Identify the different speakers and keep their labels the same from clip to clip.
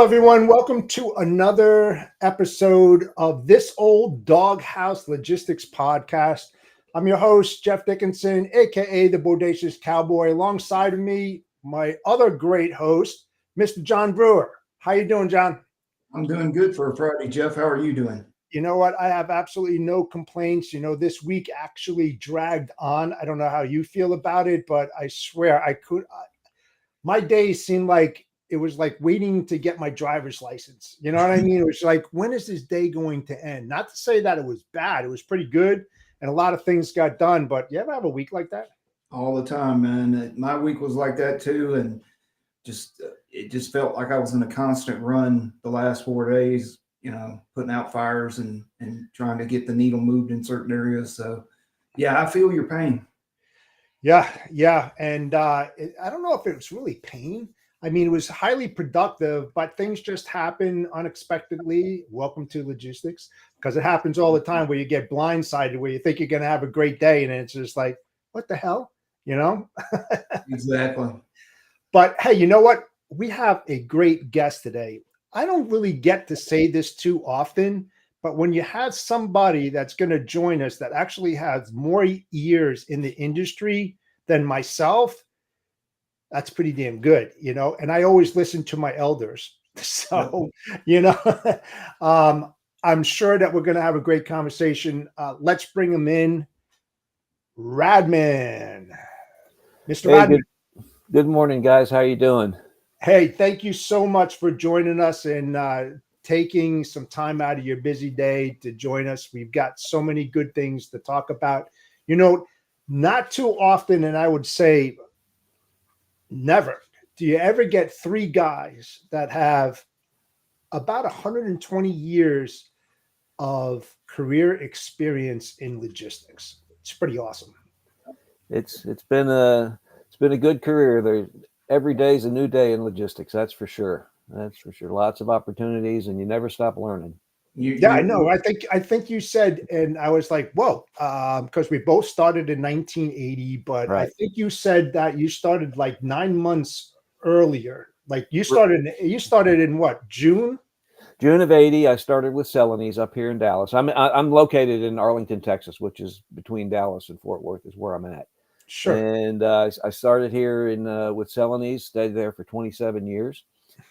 Speaker 1: Hello, everyone. Welcome to another episode of This Old Doghouse Logistics Podcast. I'm your host, Jeff Dickinson, aka the Bodacious Cowboy. Alongside of me, my other great host, Mr. John Brewer. How you doing, John?
Speaker 2: I'm doing good for a Friday, Jeff. How are you doing?
Speaker 1: You know what? I have absolutely no complaints. This week actually dragged on. I don't know how you feel about it, but I swear my days seemed like it was like waiting to get my driver's license. You know what I mean? It was like, when is this day going to end? Not to say that it was bad. It was pretty good. And a lot of things got done. But you ever have a week like that?
Speaker 2: All the time, man. My week was like that too, and it just felt like I was in a constant run the last 4 days. Putting out fires and trying to get the needle moved in certain areas. So, yeah, I feel your pain.
Speaker 1: Yeah. And I don't know if it was really pain. I mean, it was highly productive, but things just happen unexpectedly. Welcome to logistics, because it happens all the time where you get blindsided, where you think you're going to have a great day, and it's just like, what the hell, you know?
Speaker 2: Exactly.
Speaker 1: But hey, you know what? We have a great guest today. I don't really get to say this too often, but when you have somebody that's going to join us that actually has more years in the industry than myself, that's pretty damn good, and I always listen to my elders. So, I'm sure that we're going to have a great conversation. Let's bring him in. Radman. Mr.
Speaker 3: Hey,
Speaker 1: Radman.
Speaker 3: good morning, guys. How you doing?
Speaker 1: Hey, thank you so much for joining us and taking some time out of your busy day to join us. We've got so many good things to talk about. Not too often, and I would say never, do you ever get three guys that have about 120 years of career experience in logistics. It's pretty awesome.
Speaker 3: It's been a good career. Every day is a new day in logistics. That's for sure. Lots of opportunities, and you never stop learning.
Speaker 1: I know. I think you said, and I was like, whoa, because we both started in 1980, but right. I think you said that you started like 9 months earlier. Like you started in what, June?
Speaker 3: June of 80. I started with Celanese up here in Dallas. I'm located in Arlington, Texas, which is between Dallas and Fort Worth is where I'm at.
Speaker 1: Sure.
Speaker 3: And I started here with Celanese, stayed there for 27 years.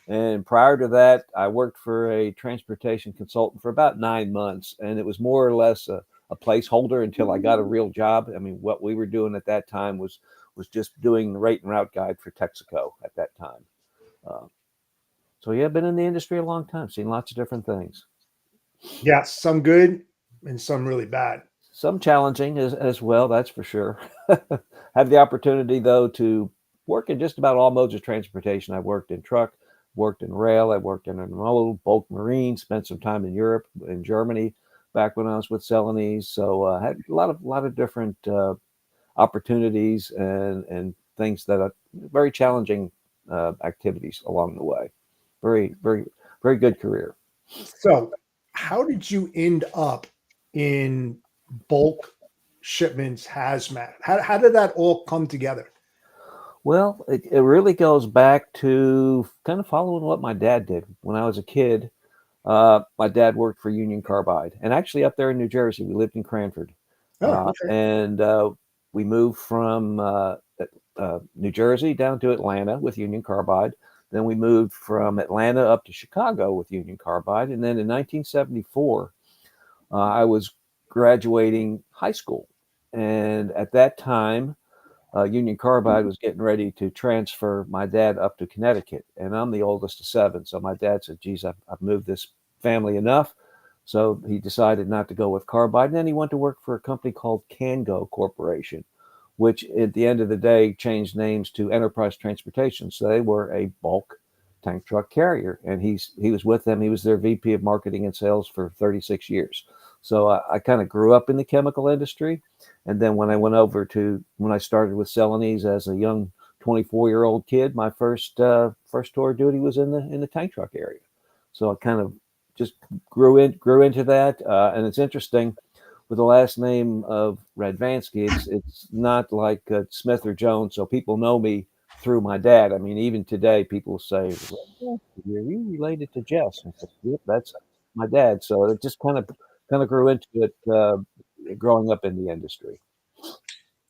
Speaker 3: And prior to that, I worked for a transportation consultant for about 9 months. And it was more or less a placeholder until I got a real job. I mean, what we were doing at that time was just doing the rate and route guide for Texaco at that time. So yeah, I've been in the industry a long time, seen lots of different things.
Speaker 1: Yeah, some good and some really bad.
Speaker 3: Some challenging as well, that's for sure. Had the opportunity, though, to work in just about all modes of transportation. I worked in truck, worked in rail, I worked in intermodal, bulk marine, spent some time in Europe, in Germany, back when I was with Celanese. So I had a lot of different opportunities and things that are very challenging activities along the way. Very, very, very good career.
Speaker 1: So how did you end up in bulk shipments, hazmat? How did that all come together?
Speaker 3: Well, it really goes back to kind of following what my dad did. When I was a kid, my dad worked for Union Carbide, and actually up there in New Jersey, we lived in Cranford.
Speaker 1: Okay.
Speaker 3: And we moved from New Jersey down to Atlanta with Union Carbide. Then we moved from Atlanta up to Chicago with Union Carbide. And then in 1974, I was graduating high school. And at that time, Union Carbide was getting ready to transfer my dad up to Connecticut. And I'm the oldest of 7. So my dad said, geez, I've moved this family enough. So he decided not to go with Carbide. And then he went to work for a company called Cango Corporation, which at the end of the day changed names to Enterprise Transportation. So they were a bulk tank truck carrier. And he was with them. He was their VP of marketing and sales for 36 years. So I kind of grew up in the chemical industry. And then when I started with Celanese as a young 24-year-old kid, my first tour of duty was in the tank truck area. So I kind of just grew into that. And it's interesting, with the last name of Radvansky, it's not like Smith or Jones. So people know me through my dad. I mean, even today, people say, well, "Are you related to Jess?" I said, "Yep, that's my dad." So it just kind of grew into it, growing up in the industry.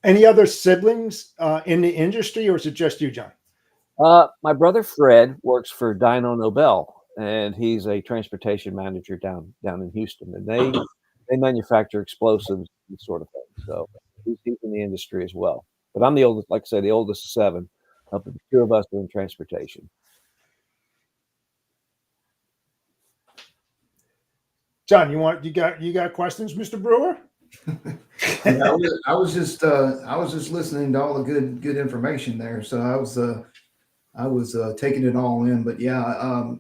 Speaker 1: Any other siblings in the industry, or is it just you, John?
Speaker 3: My brother Fred works for Dyno Nobel, and he's a transportation manager down in Houston, and they manufacture explosives and sort of thing. So he's in the industry as well. But I'm the oldest, like I say, the oldest of seven. But the two of us are in transportation.
Speaker 1: John, you got questions, Mr. Brewer?
Speaker 2: Yeah, I was just listening to all the good information there. So I was taking it all in. But yeah,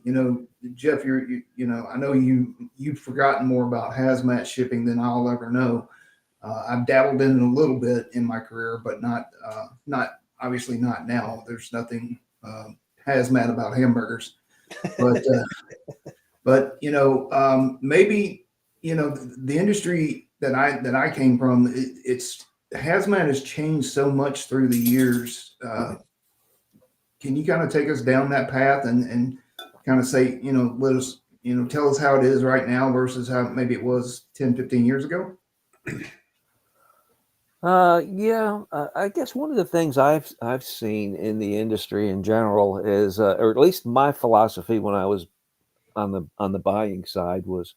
Speaker 2: Jeff, I know you've forgotten more about hazmat shipping than I'll ever know. I've dabbled in it a little bit in my career, but not obviously not now. There's nothing hazmat about hamburgers, but maybe the industry that I came from, it's hazmat has changed so much through the years. Can you kind of take us down that path and kind of say, let us, tell us how it is right now versus how maybe it was 10, 15 years ago?
Speaker 3: Yeah, I guess one of the things I've seen in the industry in general is, or at least my philosophy when I was on the buying side was,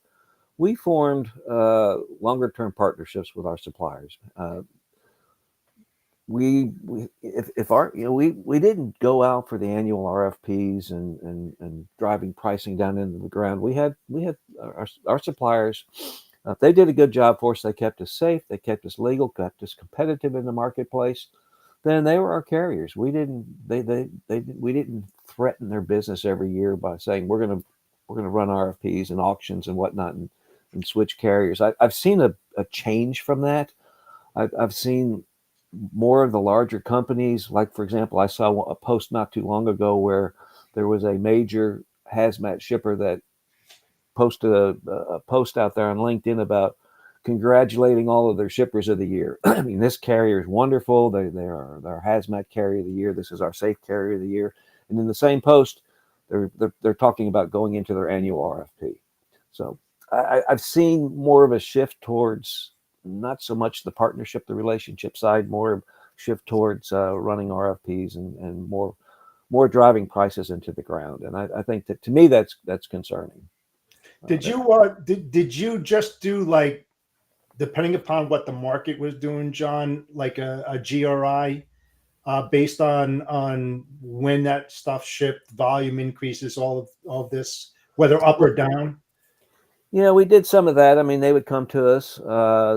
Speaker 3: we formed longer term partnerships with our suppliers. We if our we didn't go out for the annual RFPs and driving pricing down into the ground. We had our suppliers. If they did a good job for us, they kept us safe, they kept us legal, kept us competitive in the marketplace. Then they were our carriers. We didn't threaten their business every year by saying we're gonna run RFPs and auctions and whatnot and switch carriers. I've seen a change from that. I've seen more of the larger companies. Like, for example, I saw a post not too long ago where there was a major hazmat shipper that posted a post out there on LinkedIn about congratulating all of their shippers of the year. I mean, this carrier is wonderful. They're hazmat carrier of the year. This is our safe carrier of the year. And in the same post, they're talking about going into their annual RFP. So I've seen more of a shift towards not so much the partnership, the relationship side, more shift towards running RFPs and more driving prices into the ground. And I think that, to me, that's concerning.
Speaker 1: Did you just do, like, depending upon what the market was doing, John, like a GRI based on when that stuff shipped, volume increases, all of this, whether up or down?
Speaker 3: Yeah, we did some of that. I mean, they would come to us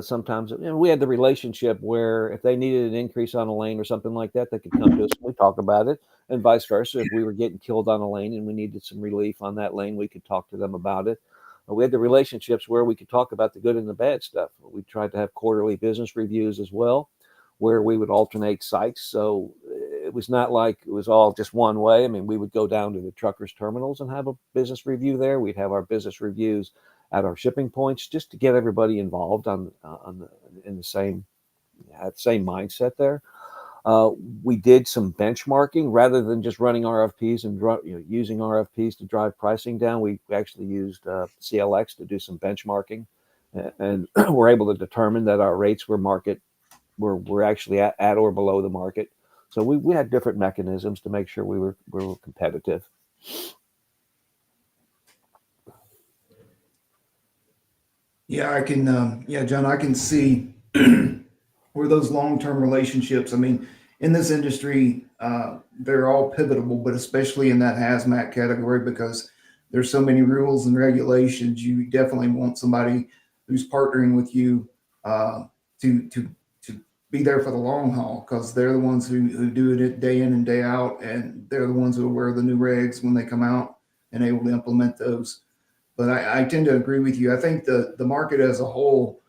Speaker 3: sometimes. We had the relationship where if they needed an increase on a lane or something like that, they could come to us and we talk about it, and vice versa. If we were getting killed on a lane and we needed some relief on that lane, we could talk to them about it. We had the relationships where we could talk about the good and the bad stuff. We tried to have quarterly business reviews as well, where we would alternate sites. So it was not like it was all just one way. I mean, we would go down to the truckers' terminals and have a business review there. We'd have our business reviews at our shipping points just to get everybody involved in the same mindset there. We did some benchmarking rather than just running RFPs and using RFPs to drive pricing down. We actually used CLX to do some benchmarking, and we're able to determine that our rates were actually at or below the market. So we had different mechanisms to make sure we were competitive.
Speaker 2: Yeah, I can. Yeah, John, I can see where those long-term relationships. I mean, in this industry, they're all pivotal, but especially in that hazmat category because there's so many rules and regulations. You definitely want somebody who's partnering with you to be there for the long haul because they're the ones who do it day in and day out, and they're the ones who wear the new regs when they come out and able to implement those. But I tend to agree with you. I think the market as a whole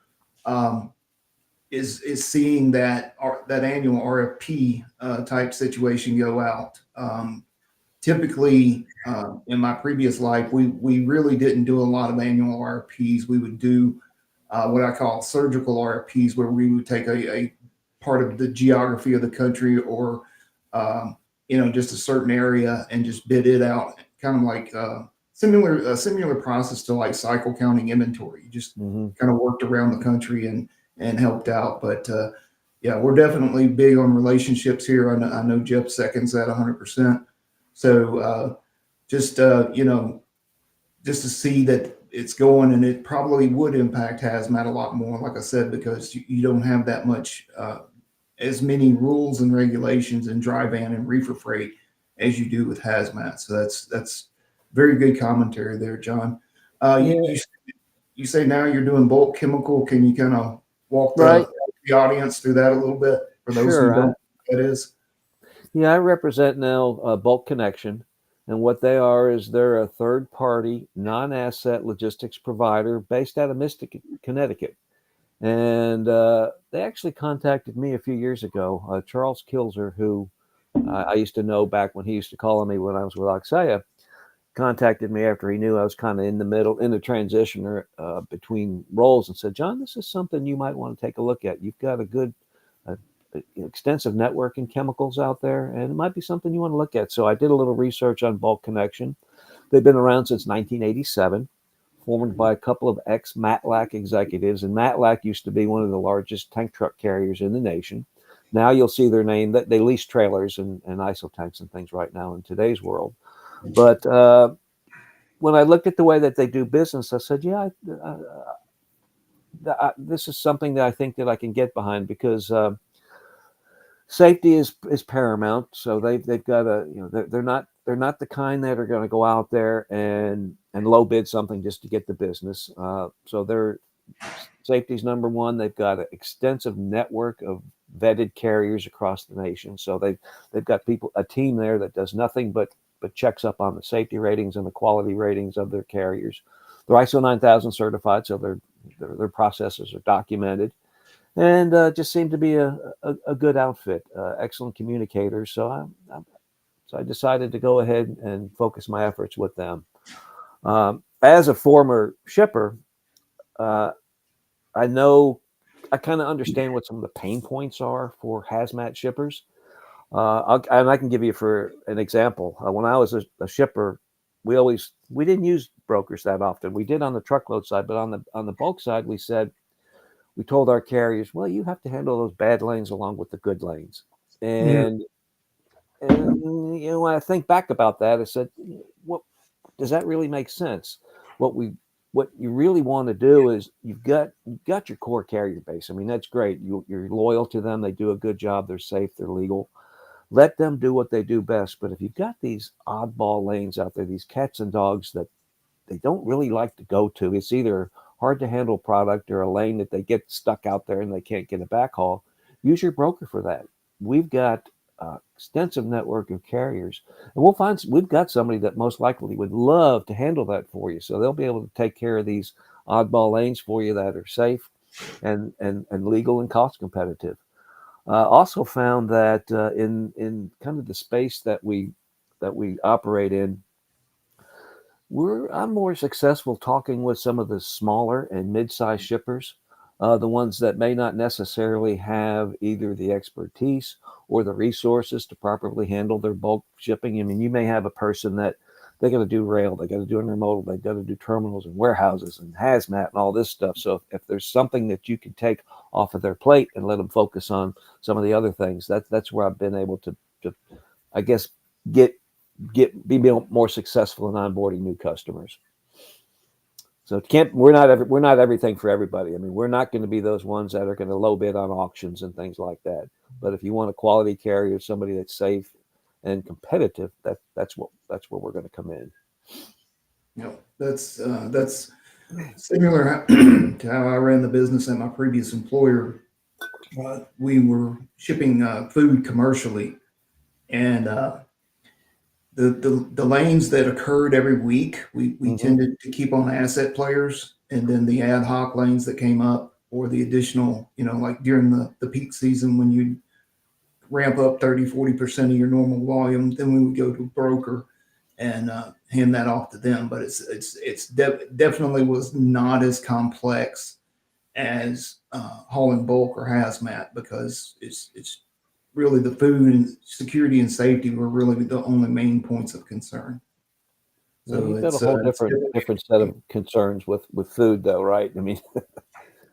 Speaker 2: is seeing that annual RFP type situation go out. Typically, in my previous life, we really didn't do a lot of annual RFPs. We would do what I call surgical RFPs, where we would take a part of the geography of the country or just a certain area and just bid it out, kind of like similar process to like cycle counting inventory. You just
Speaker 3: Hmm.
Speaker 2: kind of worked around the country and helped out. But yeah, we're definitely big on relationships here. I know Jeff seconds that 100%. So just just to see that it's going, and it probably would impact hazmat a lot more, like I said, because you don't have that much as many rules and regulations in dry van and reefer freight as you do with hazmat. So that's very good commentary there, John.
Speaker 3: Yeah,
Speaker 2: You say now you're doing bulk chemical. Can you kind of walk
Speaker 3: right.
Speaker 2: the audience through that a little bit for those who
Speaker 3: Sure.
Speaker 2: don't know what that is?
Speaker 3: Yeah, I represent now Bulk Connection, and what they are is they're a third-party, non-asset logistics provider based out of Mystic, Connecticut. And they actually contacted me a few years ago. Charles Kilzer, who I used to know back when he used to call on me when I was with Oxaya, contacted me after he knew I was kind of in the transition between roles, and said, "John, this is something you might want to take a look at. You've got a good, uh, extensive network in chemicals out there, and it might be something you want to look at." So I did a little research on Bulk Connection. They've been around since 1987, formed by a couple of ex-Matlack executives, and Matlack used to be one of the largest tank truck carriers in the nation. Now you'll see their name. That they lease trailers and ISO tanks and things right now in today's world. But when I looked at the way that they do business, I said, "Yeah, this is something that I think that I can get behind because safety is paramount." So they've got a they're not the kind that are going to go out there and low bid something just to get the business. So their safety's number one. They've got an extensive network of vetted carriers across the nation. So they've got a team there that does nothing but checks up on the safety ratings and the quality ratings of their carriers. They're ISO 9000 certified, so their processes are documented, and just seem to be a good outfit. Excellent communicators. So I decided to go ahead and focus my efforts with them. As a former shipper, uh, I kind of understand what some of the pain points are for hazmat shippers. And I can give you for an example. When I was a shipper, we didn't use brokers that often. We did on the truckload side, but on the bulk side, we told our carriers, well, you have to handle those bad lanes along with the good lanes.
Speaker 1: Mm.
Speaker 3: And when I think back about that, I said, what does that really make sense? What we what you really want to do is you've got your core carrier base. I mean, that's great. You're loyal to them. They do a good job. They're safe. They're legal. Let them do what they do best. But if you've got these oddball lanes out there, these cats and dogs that they don't really like to go to, it's either hard to handle product or a lane that they get stuck out there and they can't get a backhaul. Use your broker for that. We've got extensive network of carriers, and we've got somebody that most likely would love to handle that for you. So they'll be able to take care of these oddball lanes for you that are safe and legal and cost competitive. Also found that in kind of the space that we operate in, I'm more successful talking with some of the smaller and mid-sized shippers, the ones that may not necessarily have either the expertise or the resources to properly handle their bulk shipping. I mean, you may have a person that they got to do rail, they got to do intermodal, they got to do terminals and warehouses and hazmat and all this stuff. So if there's something that you can take off of their plate and let them focus on some of the other things, that's where I've been able to I guess get be more successful in onboarding new customers. So we're not everything for everybody. I mean, we're not going to be those ones that are going to low bid on auctions and things like that. But if you want a quality carrier, somebody that's safe and competitive, that's where we're going to come in.
Speaker 2: That's similar to how I ran the business at my previous employer. We were shipping food commercially, and the lanes that occurred every week, we
Speaker 3: Mm-hmm.
Speaker 2: tended to keep on asset players, and then the ad hoc lanes that came up or the additional, like during the peak season when you ramp up 30-40% of your normal volume, then we would go to a broker and hand that off to them. But definitely was not as complex as hauling bulk or hazmat, because it's really the food and security and safety were really the only main points of concern.
Speaker 3: Well,
Speaker 2: So
Speaker 3: you've got a whole different set of concerns with food, though, right? I mean,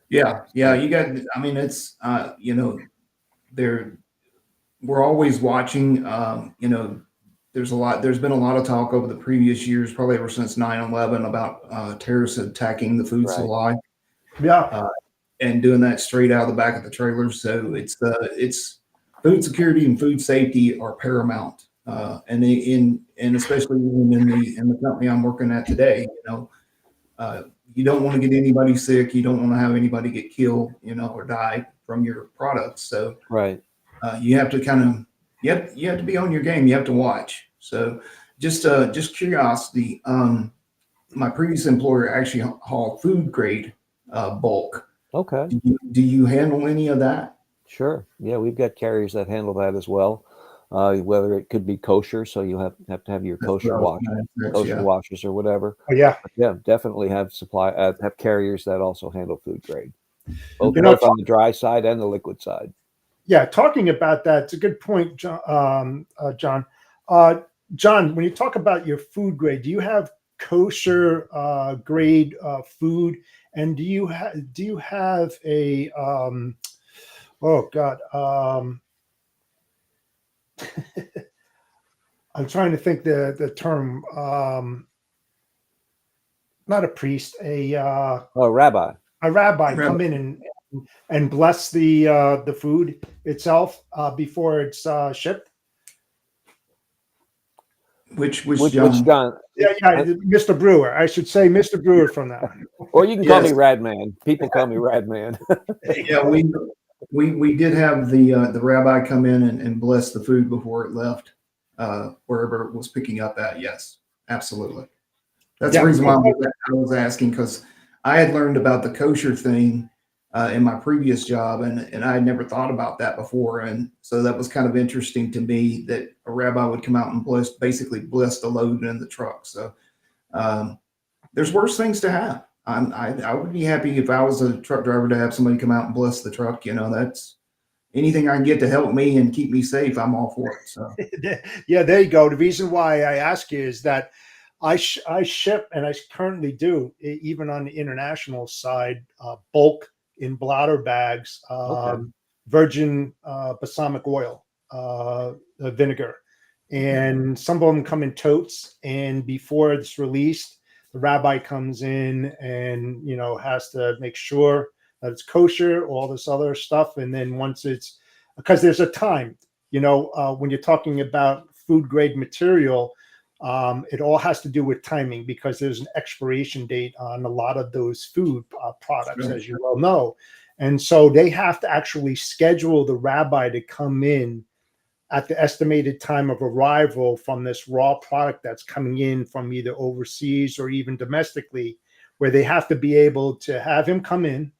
Speaker 2: yeah, you got, I mean, it's, there, we're always watching, there's been a lot of talk over the previous years, probably ever since 9/11, about terrorists attacking the food
Speaker 3: right.
Speaker 2: supply.
Speaker 1: Yeah.
Speaker 2: And doing that straight out of the back of the trailer. So it's food security and food safety are paramount. And especially in the company I'm working at today, you don't want to get anybody sick. You don't want to have anybody get killed, or die from your products. So
Speaker 3: Right.
Speaker 2: you have to you have to be on your game. You have to watch. So just curiosity. My previous employer actually hauled food grade bulk.
Speaker 3: Okay.
Speaker 2: Do you handle any of that?
Speaker 3: Sure. Yeah, we've got carriers that handle that as well. Whether it could be kosher, so you have to have your
Speaker 2: That's what
Speaker 3: kosher
Speaker 2: I was gonna ask,
Speaker 3: kosher
Speaker 2: yeah.
Speaker 3: washers or whatever.
Speaker 1: Oh, yeah.
Speaker 3: But yeah, definitely have have carriers that also handle food grade, both
Speaker 1: You know,
Speaker 3: on the dry side and the liquid side.
Speaker 1: Yeah, talking about that, it's a good point, John. John, John, when you talk about your food grade, do you have kosher grade food, and do you have a oh God, I'm trying to think the term, not a priest,
Speaker 3: Oh, Rabbi.
Speaker 1: a rabbi
Speaker 2: Rabbi.
Speaker 1: come in and bless the food itself before it's shipped.
Speaker 2: Which
Speaker 3: Which
Speaker 2: John?
Speaker 3: John?
Speaker 1: Yeah, Mr. Brewer. I should say Mr. Brewer from that one.
Speaker 3: Or you can call me
Speaker 2: Yes.
Speaker 3: Radman. People call me Radman.
Speaker 2: Yeah, we did have the rabbi come in and bless the food before it left wherever it was picking up at. Yes, absolutely. That's
Speaker 1: Yeah.
Speaker 2: the reason why I was asking, because I had learned about the kosher thing in my previous job, and I had never thought about that before, and so that was kind of interesting to me that a rabbi would come out and basically bless the load in the truck. So there's worse things to have. I would be happy if I was a truck driver to have somebody come out and bless the truck. That's anything I can get to help me and keep me safe. I'm all for it. So
Speaker 1: Yeah, there you go. The reason why I ask you is that I ship, and I currently do, even on the international side, bulk in blotter bags,
Speaker 3: Okay.
Speaker 1: virgin balsamic oil, vinegar, and some of them come in totes. And before it's released, the rabbi comes in and has to make sure that it's kosher, all this other stuff, and then once it's, because there's a time, when you're talking about food grade material. It all has to do with timing, because there's an expiration date on a lot of those food products,
Speaker 2: Right.
Speaker 1: as you well know. And so they have to actually schedule the rabbi to come in at the estimated time of arrival from this raw product that's coming in from either overseas or even domestically, where they have to be able to have him come in,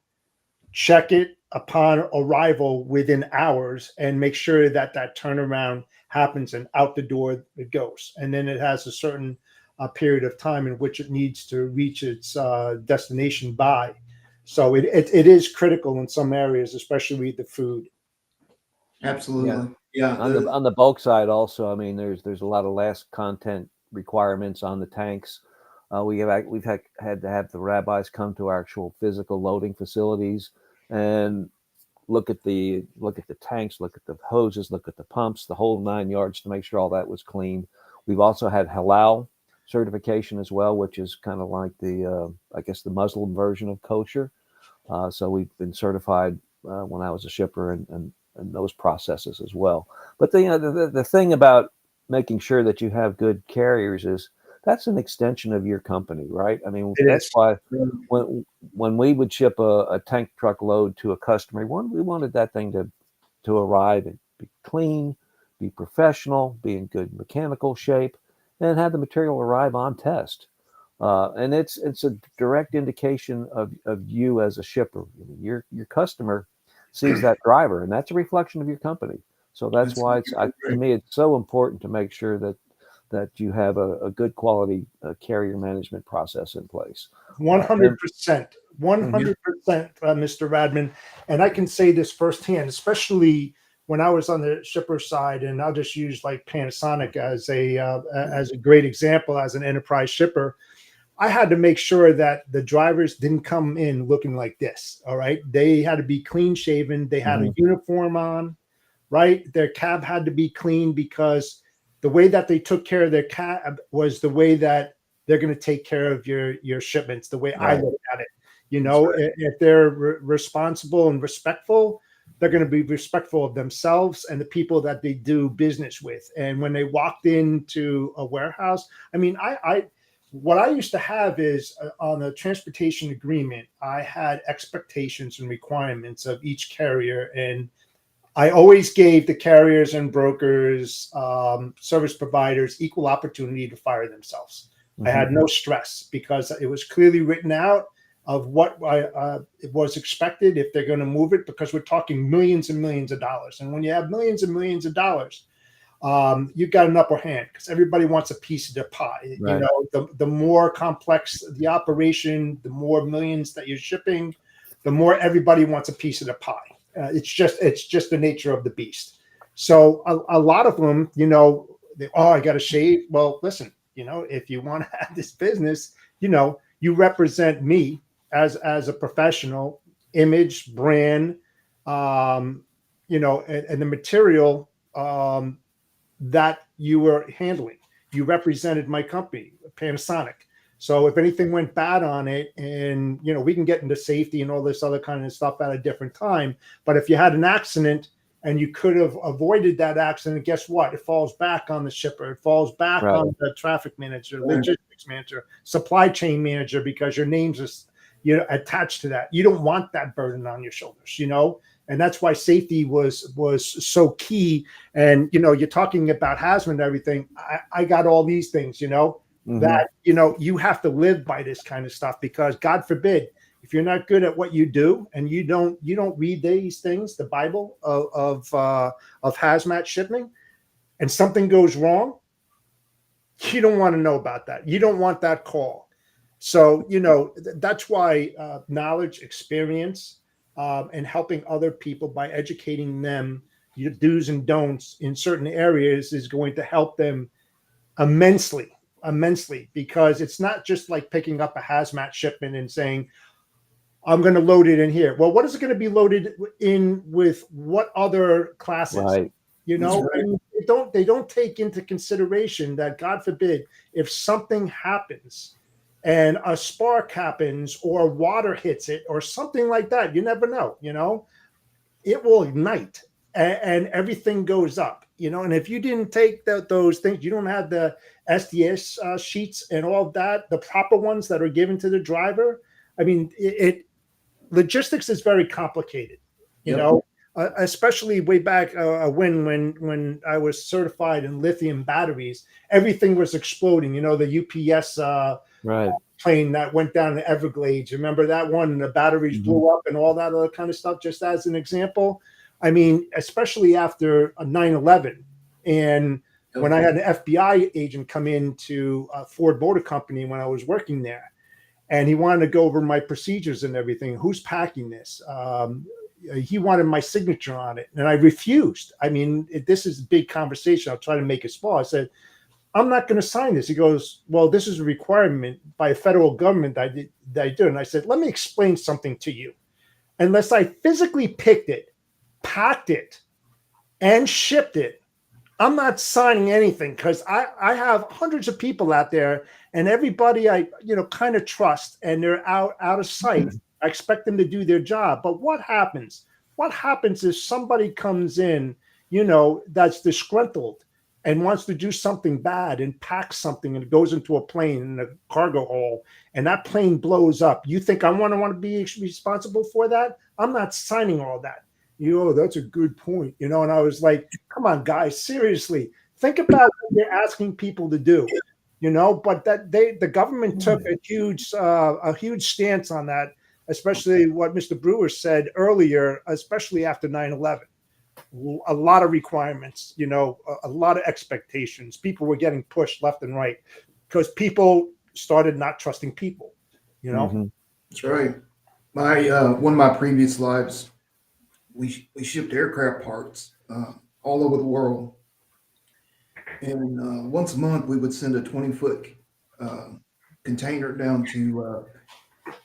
Speaker 1: check it upon arrival within hours, and make sure that turnaround happens and out the door it goes. And then it has a certain period of time in which it needs to reach its destination by. So it is critical in some areas, especially with the food.
Speaker 2: absolutely, yeah.
Speaker 3: On the bulk side, also, I mean, there's a lot of last content requirements on the tanks. We've had to have the rabbis come to our actual physical loading facilities and look at the tanks, look at the hoses, look at the pumps, the whole 9 yards, to make sure all that was clean. We've also had halal certification as well, which is kind of like the I guess the Muslim version of kosher. So we've been certified when I was a shipper and those processes as well. But the thing about making sure that you have good carriers is that's an extension of your company, right? I mean, that's why when we would ship a tank truck load to a customer, we wanted that thing to arrive and be clean, be professional, be in good mechanical shape, and have the material arrive on test. And it's a direct indication of you as a shipper. Your customer sees that driver, and that's a reflection of your company. So that's why to me it's so important to make sure that you have a good quality carrier management process in place.
Speaker 1: 100%, 100%, Mr. Radman. And I can say this firsthand, especially when I was on the shipper side, and I'll just use like Panasonic as a great example as an enterprise shipper. I had to make sure that the drivers didn't come in looking like this. All right. They had to be clean shaven. They had a uniform on, right? Their cab had to be clean, because the way that they took care of their cab was the way that they're going to take care of your shipments, the way I look at it. You know, if they're responsible and respectful, they're going to be respectful of themselves and the people that they do business with. And when they walked into a warehouse, I mean, what I used to have is on a transportation agreement, I had expectations and requirements of each carrier. And I always gave the carriers and brokers, service providers, equal opportunity to fire themselves. I had no stress, because it was clearly written out of what it was expected if they're going to move it, because we're talking millions and millions of dollars. And when you have millions and millions of dollars, you've got an upper hand, because everybody wants a piece of their pie. Right. You know, the more complex the operation, the more millions that you're shipping, the more everybody wants a piece of the pie. It's just the nature of the beast. So a lot of them, you know, I got to shave. Well, listen, you know, if you want to have this business, you know, you represent me as a professional, image, brand, you know, and the material that you were handling. You represented my company, Panasonic. So if anything went bad on it, and, you know, we can get into safety and all this other kind of stuff at a different time. But if you had an accident and you could have avoided that accident, guess what? It falls back on the shipper. It falls back on the traffic manager, logistics manager, supply chain manager, because your name's just, you know, attached to that. You don't want that burden on your shoulders, you know? And that's why safety was so key. And, you know, you're talking about hazmat and everything. I got all these things, you know, that, you know, you have to live by this kind of stuff, because God forbid, if you're not good at what you do and you don't read these things, the Bible of hazmat shipping, and something goes wrong, you don't want to know about that. You don't want that call. So, you know, that's why knowledge, experience, and helping other people by educating them your do's and don'ts in certain areas is going to help them immensely, because it's not just like picking up a hazmat shipment and saying, I'm going to load it in here. Well, what is it going to be loaded in with what other classes? Right. You know, they don't take into consideration that, God forbid, if something happens and a spark happens or water hits it or something like that, you never know, you know, it will ignite and everything goes up, you know. And if you didn't take those things, you don't have the SDS sheets and all of that, the proper ones that are given to the driver. I mean, logistics is very complicated, you know, especially way back when I was certified in lithium batteries, everything was exploding. You know, the UPS plane that went down the Everglades. Remember that one? And the batteries blew up and all that other kind of stuff, just as an example. I mean, especially after 9/11. And when I had an FBI agent come into Ford Motor Company when I was working there, and he wanted to go over my procedures and everything. Who's packing this? He wanted my signature on it, and I refused. I mean, this is a big conversation. I'll try to make it small. I said, I'm not going to sign this. He goes, well, this is a requirement by the federal government that I do. And I said, let me explain something to you. Unless I physically picked it, packed it, and shipped it, I'm not signing anything, because I have hundreds of people out there, and everybody I, you know, kind of trust, and they're out of sight. I expect them to do their job. But what happens? What happens if somebody comes in, you know, that's disgruntled and wants to do something bad and packs something, and it goes into a plane in a cargo hold, and that plane blows up? You think I want to be responsible for that? I'm not signing all that. You know, that's a good point, you know. And I was like, come on, guys, seriously, think about what you're asking people to do, you know. But that the government took a huge stance on that, especially what Mr. Brewer said earlier, especially after 9/11. A lot of requirements, you know, a lot of expectations. People were getting pushed left and right because people started not trusting people, you know.
Speaker 2: That's right. My one of my previous lives, we shipped aircraft parts, all over the world. And once a month, we would send a 20-foot container down to,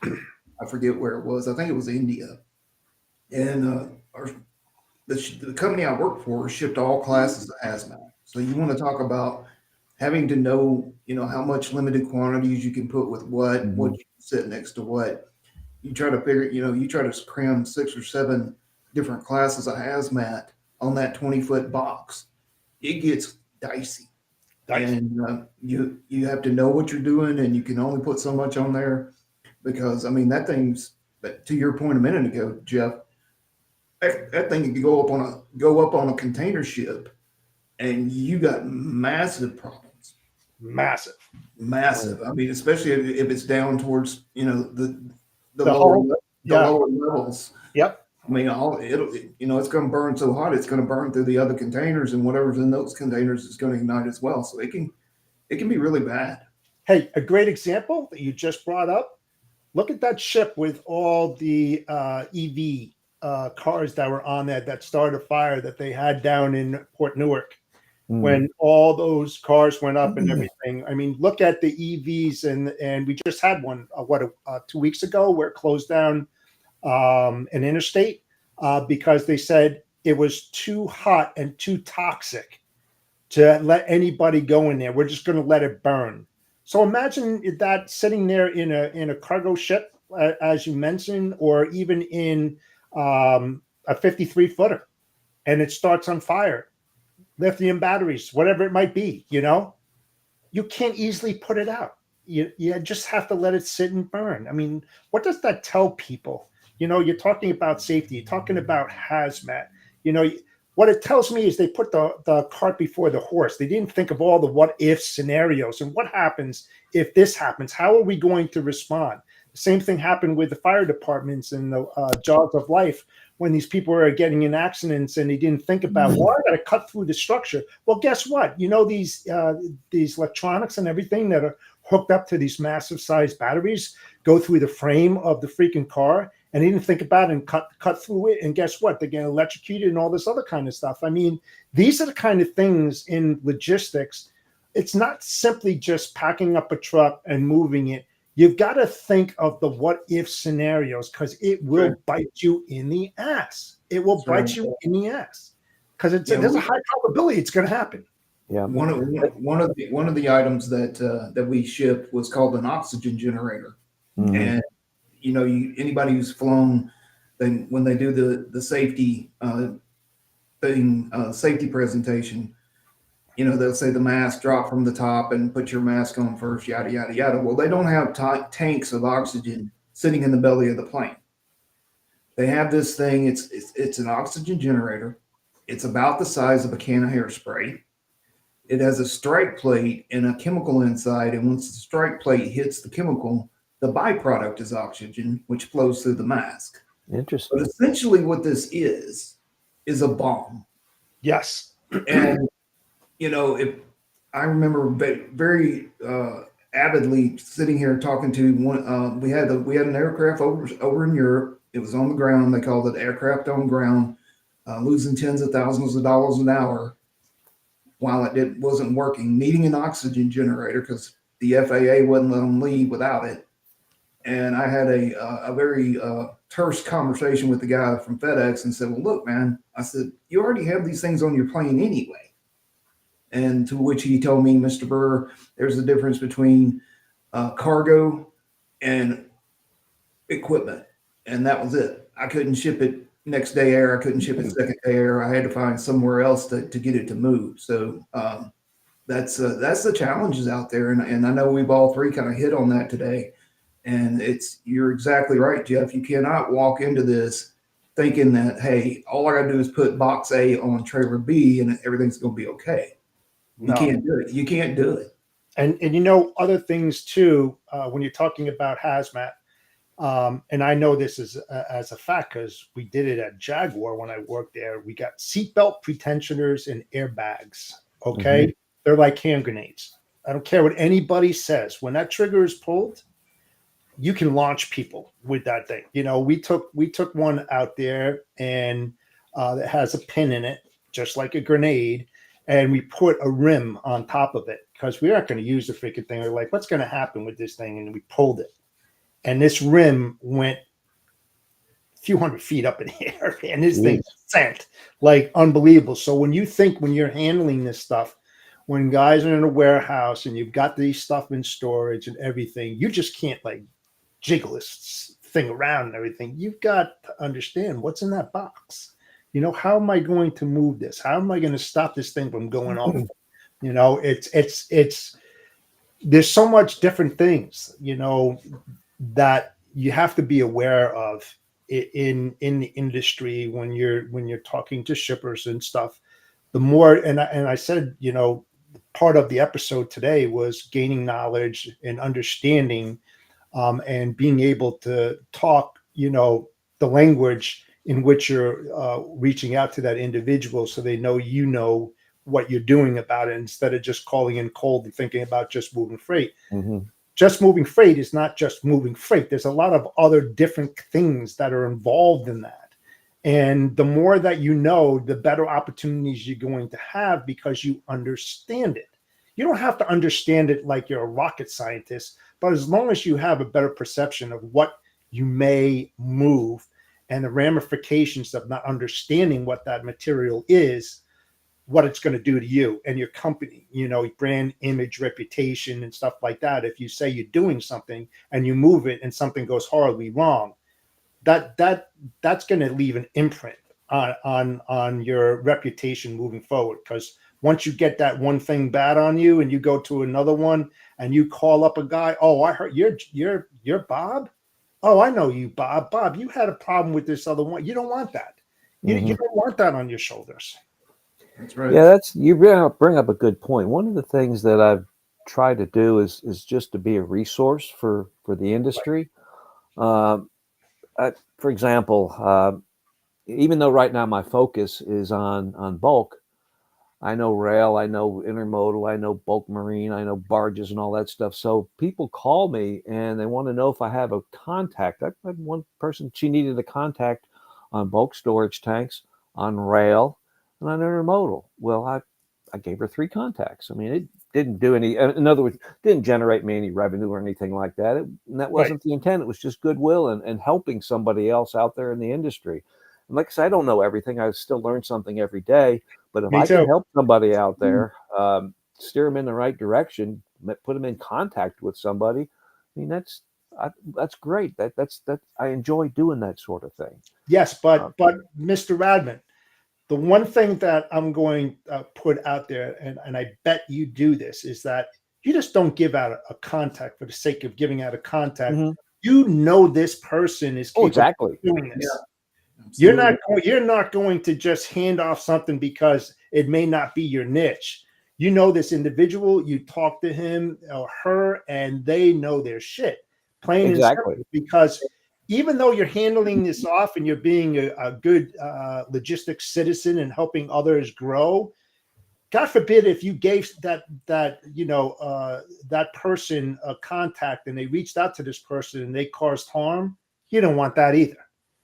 Speaker 2: I forget where it was. I think it was India. And the company I worked for shipped all classes of hazmat. So you want to talk about having to know, how much limited quantities you can put with what
Speaker 3: Mhm.
Speaker 2: you can sit next to what. You try to figure, you try to cram 6 or 7 different classes of hazmat on that 20-foot box. It gets dicey. And you have to know what you're doing, and you can only put so much on there because I mean that thing's. But to your point a minute ago, Jeff, that thing could go up on a container ship, and you got massive problems.
Speaker 1: Massive.
Speaker 2: Massive. I mean, especially if it's down towards the
Speaker 1: The
Speaker 2: lower
Speaker 1: whole,
Speaker 2: the
Speaker 1: yeah,
Speaker 2: lower levels.
Speaker 1: yep.
Speaker 2: I mean, it's going to burn so hot, it's going to burn through the other containers, and whatever's in those containers is going to ignite as well. So it can be really bad.
Speaker 1: Hey, a great example that you just brought up. Look at that ship with all the EV cars that were on there that started a fire that they had down in Port Newark
Speaker 3: Mm.
Speaker 1: when all those cars went up and everything. I mean, look at the EVs, and we just had one 2 weeks ago where it closed down an interstate because they said it was too hot and too toxic to let anybody go in there. We're just going to let it burn. So imagine that sitting there in a cargo ship, as you mentioned, or even in a 53 footer, and it starts on fire. Lithium batteries, whatever it might be, you can't easily put it out. You just have to let it sit and burn. I mean, what does that tell people? You're talking about safety, you're talking about hazmat. What it tells me is they put the cart before the horse. They didn't think of all the what if scenarios and what happens if this happens. How are we going to respond? The same thing happened with the fire departments and the jaws of life when these people are getting in accidents and they didn't think about, well, I got to cut through the structure. Well, guess what? These electronics and everything that are hooked up to these massive size batteries go through the frame of the freaking car, and they didn't think about it and cut through it. And guess what? They're getting electrocuted and all this other kind of stuff. I mean, these are the kind of things in logistics. It's not simply just packing up a truck and moving it. You've got to think of the what if scenarios because it will bite you in the ass. It will bite you in the ass because there's a high probability it's going to happen.
Speaker 3: Yeah.
Speaker 2: One of the items that we shipped was called an oxygen generator, and anybody who's flown, then when they do the safety safety presentation, they'll say the mask drop from the top and put your mask on first, yada, yada, yada. Well, they don't have tanks of oxygen sitting in the belly of the plane. They have this thing. It's an oxygen generator. It's about the size of a can of hairspray. It has a strike plate and a chemical inside. And once the strike plate hits the chemical, the byproduct is oxygen, which flows through the mask.
Speaker 3: Interesting.
Speaker 2: But essentially what this is a bomb.
Speaker 1: Yes.
Speaker 2: And if I remember very avidly sitting here talking to one, we had an aircraft over in Europe. It was on the ground. They called it aircraft on ground, losing tens of thousands of dollars an hour while it wasn't working, needing an oxygen generator because the FAA wouldn't let them leave without it. And I had a very terse conversation with the guy from FedEx and said, well, look, man, I said, you already have these things on your plane anyway. And to which he told me, Mr. Burr, there's a difference between cargo and equipment. And that was it. I couldn't ship it next day air. I couldn't ship it second day air. I had to find somewhere else to get it to move. So that's the challenges out there. And I know we've all three kind of hit on that today. And you're exactly right, Jeff. You cannot walk into this thinking that, hey, all I got to do is put box A on trailer B and everything's going to be okay. You can't do it. You can't do it.
Speaker 1: And other things too, when you're talking about hazmat, and I know this is as a fact because we did it at Jaguar when I worked there. We got seatbelt pretensioners and airbags. Okay. Mm-hmm. They're like hand grenades. I don't care what anybody says. When that trigger is pulled, you can launch people with that thing. We took one out there and that has a pin in it. just like a grenade, and we put a rim on top of it because we aren't going to use the freaking thing. We're like, what's going to happen with this thing? And we pulled it, and this rim went a few hundred feet up in the air, and this thing sent like unbelievable. So when you're handling this stuff, when guys are in a warehouse and you've got these stuff in storage and everything, you just can't like jiggle this thing around and everything. You've got to understand what's in that box. You know, how am I going to move this? How am I going to stop this thing from going off? You know, it's there's so much different things, you know, that you have to be aware of in the industry when you're talking to shippers and stuff. The more, and I said, you know, part of the episode today was gaining knowledge and understanding, and being able to talk, you know, the language in which you're reaching out to that individual, so they know, you know, what you're doing about it, instead of just calling in cold and thinking about just moving freight. Just moving freight is not just moving freight. There's a lot of other different things that are involved in that. And the more that you know, the better opportunities you're going to have because you understand it. You don't have to understand it like you're a rocket scientist, but as long as you have a better perception of what you may move and the ramifications of not understanding what that material is, what it's going to do to you and your company, you know, brand, image, reputation, and stuff like that. If you say you're doing something and you move it and something goes horribly wrong, that's going to leave an imprint on your reputation moving forward. Because once you get that one thing bad on you and you go to another one and you call up a guy, oh, I heard you're Bob. Oh, I know you, Bob. Bob, you had a problem with this other one. You don't want that. You don't want that on your shoulders.
Speaker 2: That's right.
Speaker 3: Yeah, you bring up a good point. One of the things that I've tried to do is just to be a resource for the industry. For example, even though right now my focus is on bulk, I know rail, I know intermodal, I know bulk marine, I know barges and all that stuff. So people call me and they want to know if I have a contact. I had one person, she needed a contact on bulk storage tanks, on rail, and on intermodal. Well, I gave her 3 contacts. I mean, it didn't do any, in other words, didn't generate me any revenue or anything like that. And that wasn't the intent. It was just goodwill and helping somebody else out there in the industry. And like I said, I don't know everything. I still learn something every day. But if I can help somebody out there, steer them in the right direction, put them in contact with somebody, I mean, that's great. That's I enjoy doing that sort of thing.
Speaker 1: Yes, but Mr. Radman, the one thing that I'm going to put out there, and I bet you do this, is that you just don't give out a contact for the sake of giving out a contact. You know this person is capable of doing this. Yeah. You're not going to just hand off something because it may not be your niche. You know this individual, you talk to him or her, and they know their shit. Plain and simple, because even though you're handling this off and you're being a good logistics citizen and helping others grow, God forbid if you gave that person a contact and they reached out to this person and they caused harm, you don't want that either.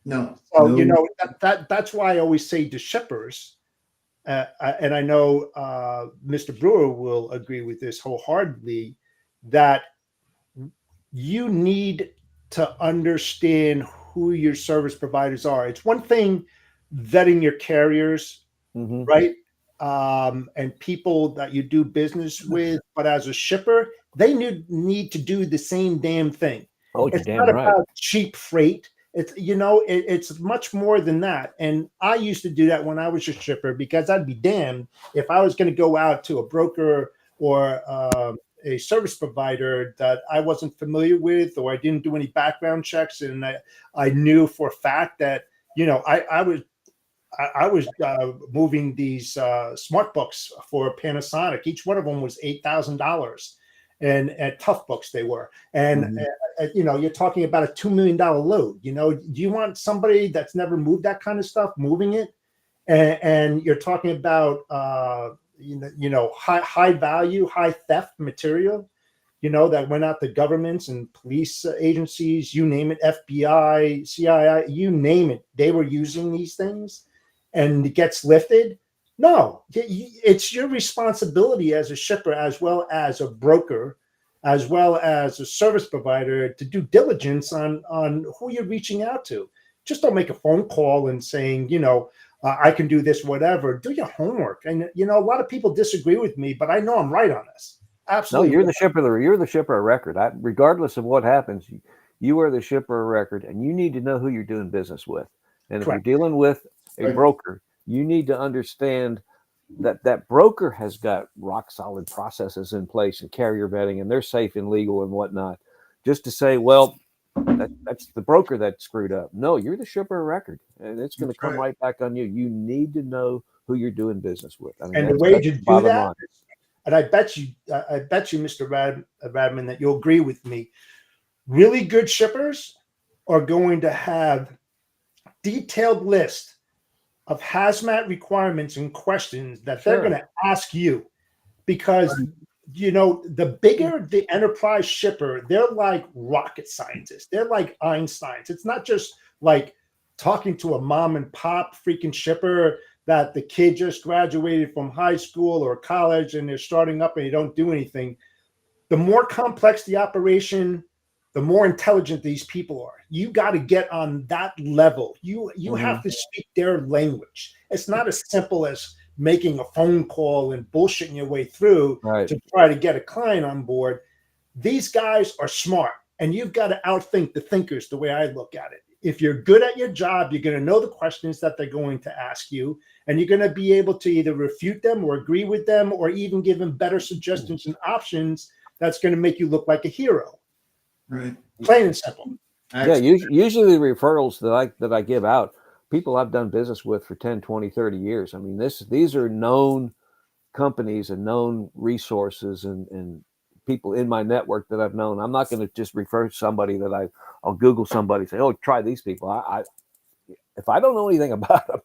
Speaker 2: No.
Speaker 1: So you know that's why I always say to shippers, and I know Mr. Brewer will agree with this wholeheartedly, that you need to understand who your service providers are. It's one thing vetting your carriers, right? And people that you do business with, but as a shipper, they need to do the same damn thing.
Speaker 3: Oh,
Speaker 1: it's not about cheap freight. It's, it's much more than that. And I used to do that when I was a shipper, because I'd be damned if I was going to go out to a broker or a service provider that I wasn't familiar with, or I didn't do any background checks, and I knew for a fact that I was moving these smart books for Panasonic. Each one of them was $8,000, and at tough books they were. And you're talking about a $2 million load. Do you want somebody that's never moved that kind of stuff moving it? And you're talking about high value, high theft material, that went out to governments and police agencies, you name it, FBI, CIA, you name it. They were using these things, and it gets lifted. No, it's your responsibility as a shipper, as well as a broker, as well as a service provider, to do diligence on who you're reaching out to. Just don't make a phone call and saying, I can do this, whatever. Do your homework. And a lot of people disagree with me, but I know I'm right on this.
Speaker 3: No,
Speaker 1: Absolutely.
Speaker 3: you're the shipper. You're the shipper of record. Regardless of what happens, you are the shipper of record, and you need to know who you're doing business with. And if
Speaker 1: Correct.
Speaker 3: you're dealing with a broker, you need to understand that broker has got rock solid processes in place and carrier vetting, and they're safe and legal and whatnot. Just to say, well, that's the broker that screwed up. No, you're the shipper of record, and it's going to come right back on you. You need to know who you're doing business with. I mean,
Speaker 1: and the way to do that,
Speaker 3: line.
Speaker 1: and I bet you, Mr. Radman, that you'll agree with me. Really good shippers are going to have detailed list of hazmat requirements and questions that they're going to ask you, because the bigger the enterprise shipper, they're like rocket scientists. They're like Einsteins. It's not just like talking to a mom and pop freaking shipper that the kid just graduated from high school or college and they're starting up and you don't do anything. The more complex the operation, the more intelligent these people are. You got to get on that level. You have to speak their language. It's not as simple as making a phone call and bullshitting your way through to try to get a client on board. These guys are smart, and you've got to outthink the thinkers, the way I look at it. If you're good at your job, you're going to know the questions that they're going to ask you, and you're going to be able to either refute them or agree with them or even give them better suggestions and options that's going to make you look like a hero.
Speaker 2: Right.
Speaker 1: Plain and simple.
Speaker 3: Yeah, usually the referrals that I give out, people I've done business with for 10, 20, 30 years. I mean, these are known companies and known resources and people in my network that I've known. I'm not going to just refer somebody that I'll Google somebody, say, oh, try these people. If I don't know anything about them,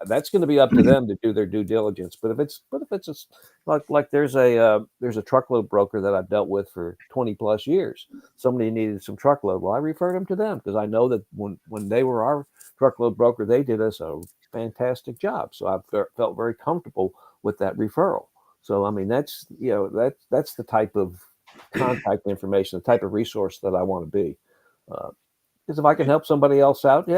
Speaker 3: that's going to be up to them to do their due diligence. But if it's just like there's a truckload broker that I've dealt with for 20 plus years. Somebody needed some truckload. Well, I referred them to them because I know that when they were our truckload broker, they did us a fantastic job. So I felt very comfortable with that referral. So I mean, that's the type of contact information, the type of resource that I want to be. Because if I can help somebody else out,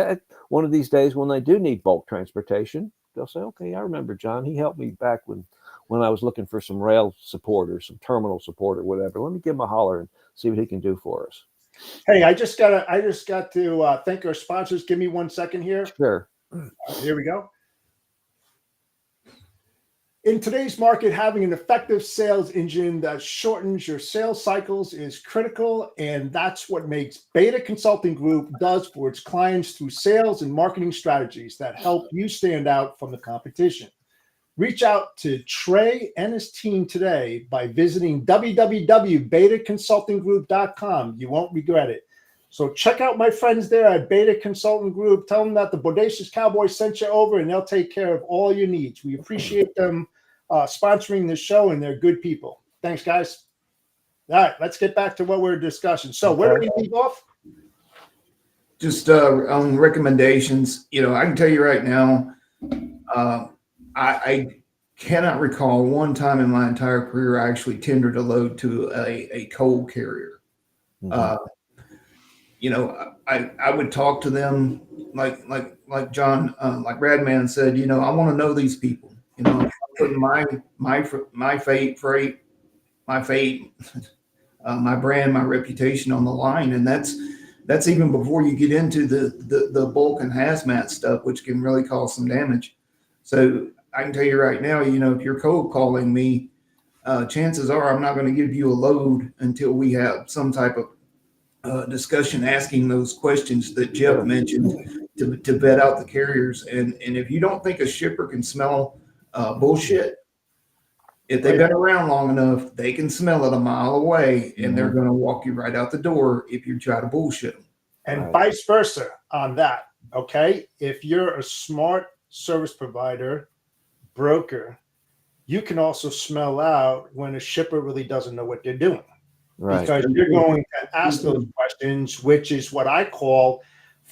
Speaker 3: one of these days when they do need bulk transportation, they'll say, okay, I remember John. He helped me back when I was looking for some rail support or some terminal support or whatever. Let me give him a holler and see what he can do for us.
Speaker 1: Hey, I just got to thank our sponsors. Give me 1 second here.
Speaker 3: Sure.
Speaker 1: Here we go. In today's market, having an effective sales engine that shortens your sales cycles is critical, and that's what makes Beta Consulting Group does for its clients through sales and marketing strategies that help you stand out from the competition. Reach out to Trey and his team today by visiting www.betaconsultinggroup.com. You won't regret it. So check out my friends there at Beta Consulting Group. Tell them that the Bodacious Cowboy sent you over, and they'll take care of all your needs. We appreciate them sponsoring this show, and they're good people. Thanks, guys. All right, let's get back to what we're discussing. So where do we leave off?
Speaker 2: Just on recommendations, I can tell you right now, I cannot recall one time in my entire career I actually tendered a load to a coal carrier. Mm-hmm. I would talk to them like John, like Radman said, I want to know these people. I'm putting my fate, my brand, my reputation on the line, and that's even before you get into the bulk and hazmat stuff, which can really cause some damage. So I can tell you right now, if you're cold calling me, chances are I'm not going to give you a load until we have some type of discussion asking those questions that Jeff mentioned to vet out the carriers. And if you don't think a shipper can smell bullshit, if they've been around long enough, they can smell it a mile away, and they're going to walk you right out the door if you try to bullshit them.
Speaker 1: And vice versa on that. Okay. If you're a smart service provider, broker, you can also smell out when a shipper really doesn't know what they're doing. Right. Because you're going to ask those questions, which is what I call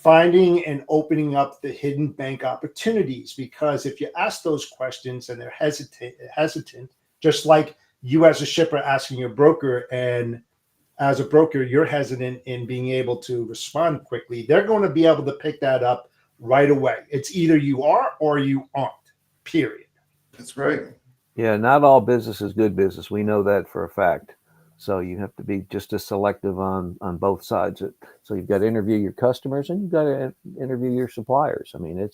Speaker 1: finding and opening up the hidden bank opportunities. Because if you ask those questions and they're hesitant, just like you as a shipper asking your broker, and as a broker, you're hesitant in being able to respond quickly, they're going to be able to pick that up right away. It's either you are or you aren't, period.
Speaker 2: That's right.
Speaker 3: Yeah, not all business is good business. We know that for a fact. So you have to be just as selective on both sides. So you've got to interview your customers and you've got to interview your suppliers. I mean, it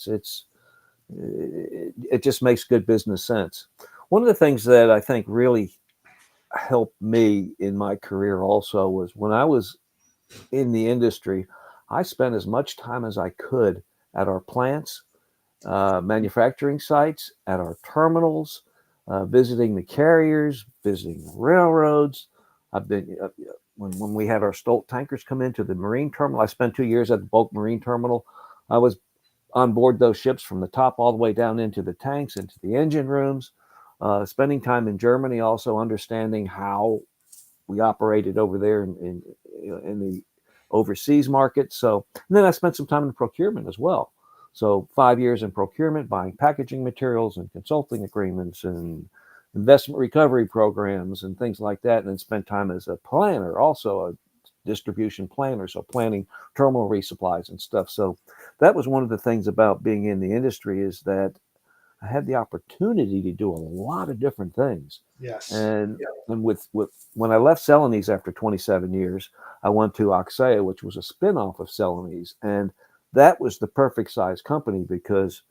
Speaker 3: just makes good business sense. One of the things that I think really helped me in my career also was when I was in the industry, I spent as much time as I could at our plants, manufacturing sites, at our terminals, visiting the carriers, visiting the railroads. I've been when we had our Stolt tankers come into the marine terminal. I spent 2 years at the bulk marine terminal. I was on board those ships from the top all the way down into the tanks, into the engine rooms. Spending time in Germany, also understanding how we operated over there in the overseas market. So, and then I spent some time in procurement as well. So 5 years in procurement, buying packaging materials and consulting agreements and investment recovery programs and things like that. And then spent time as a planner, also a distribution planner. So planning terminal resupplies and stuff. So that was one of the things about being in the industry, is that I had the opportunity to do a lot of different things.
Speaker 1: Yes.
Speaker 3: And with when I left Celanese after 27 years, I went to Oxea, which was a spinoff of Celanese. And that was the perfect size company because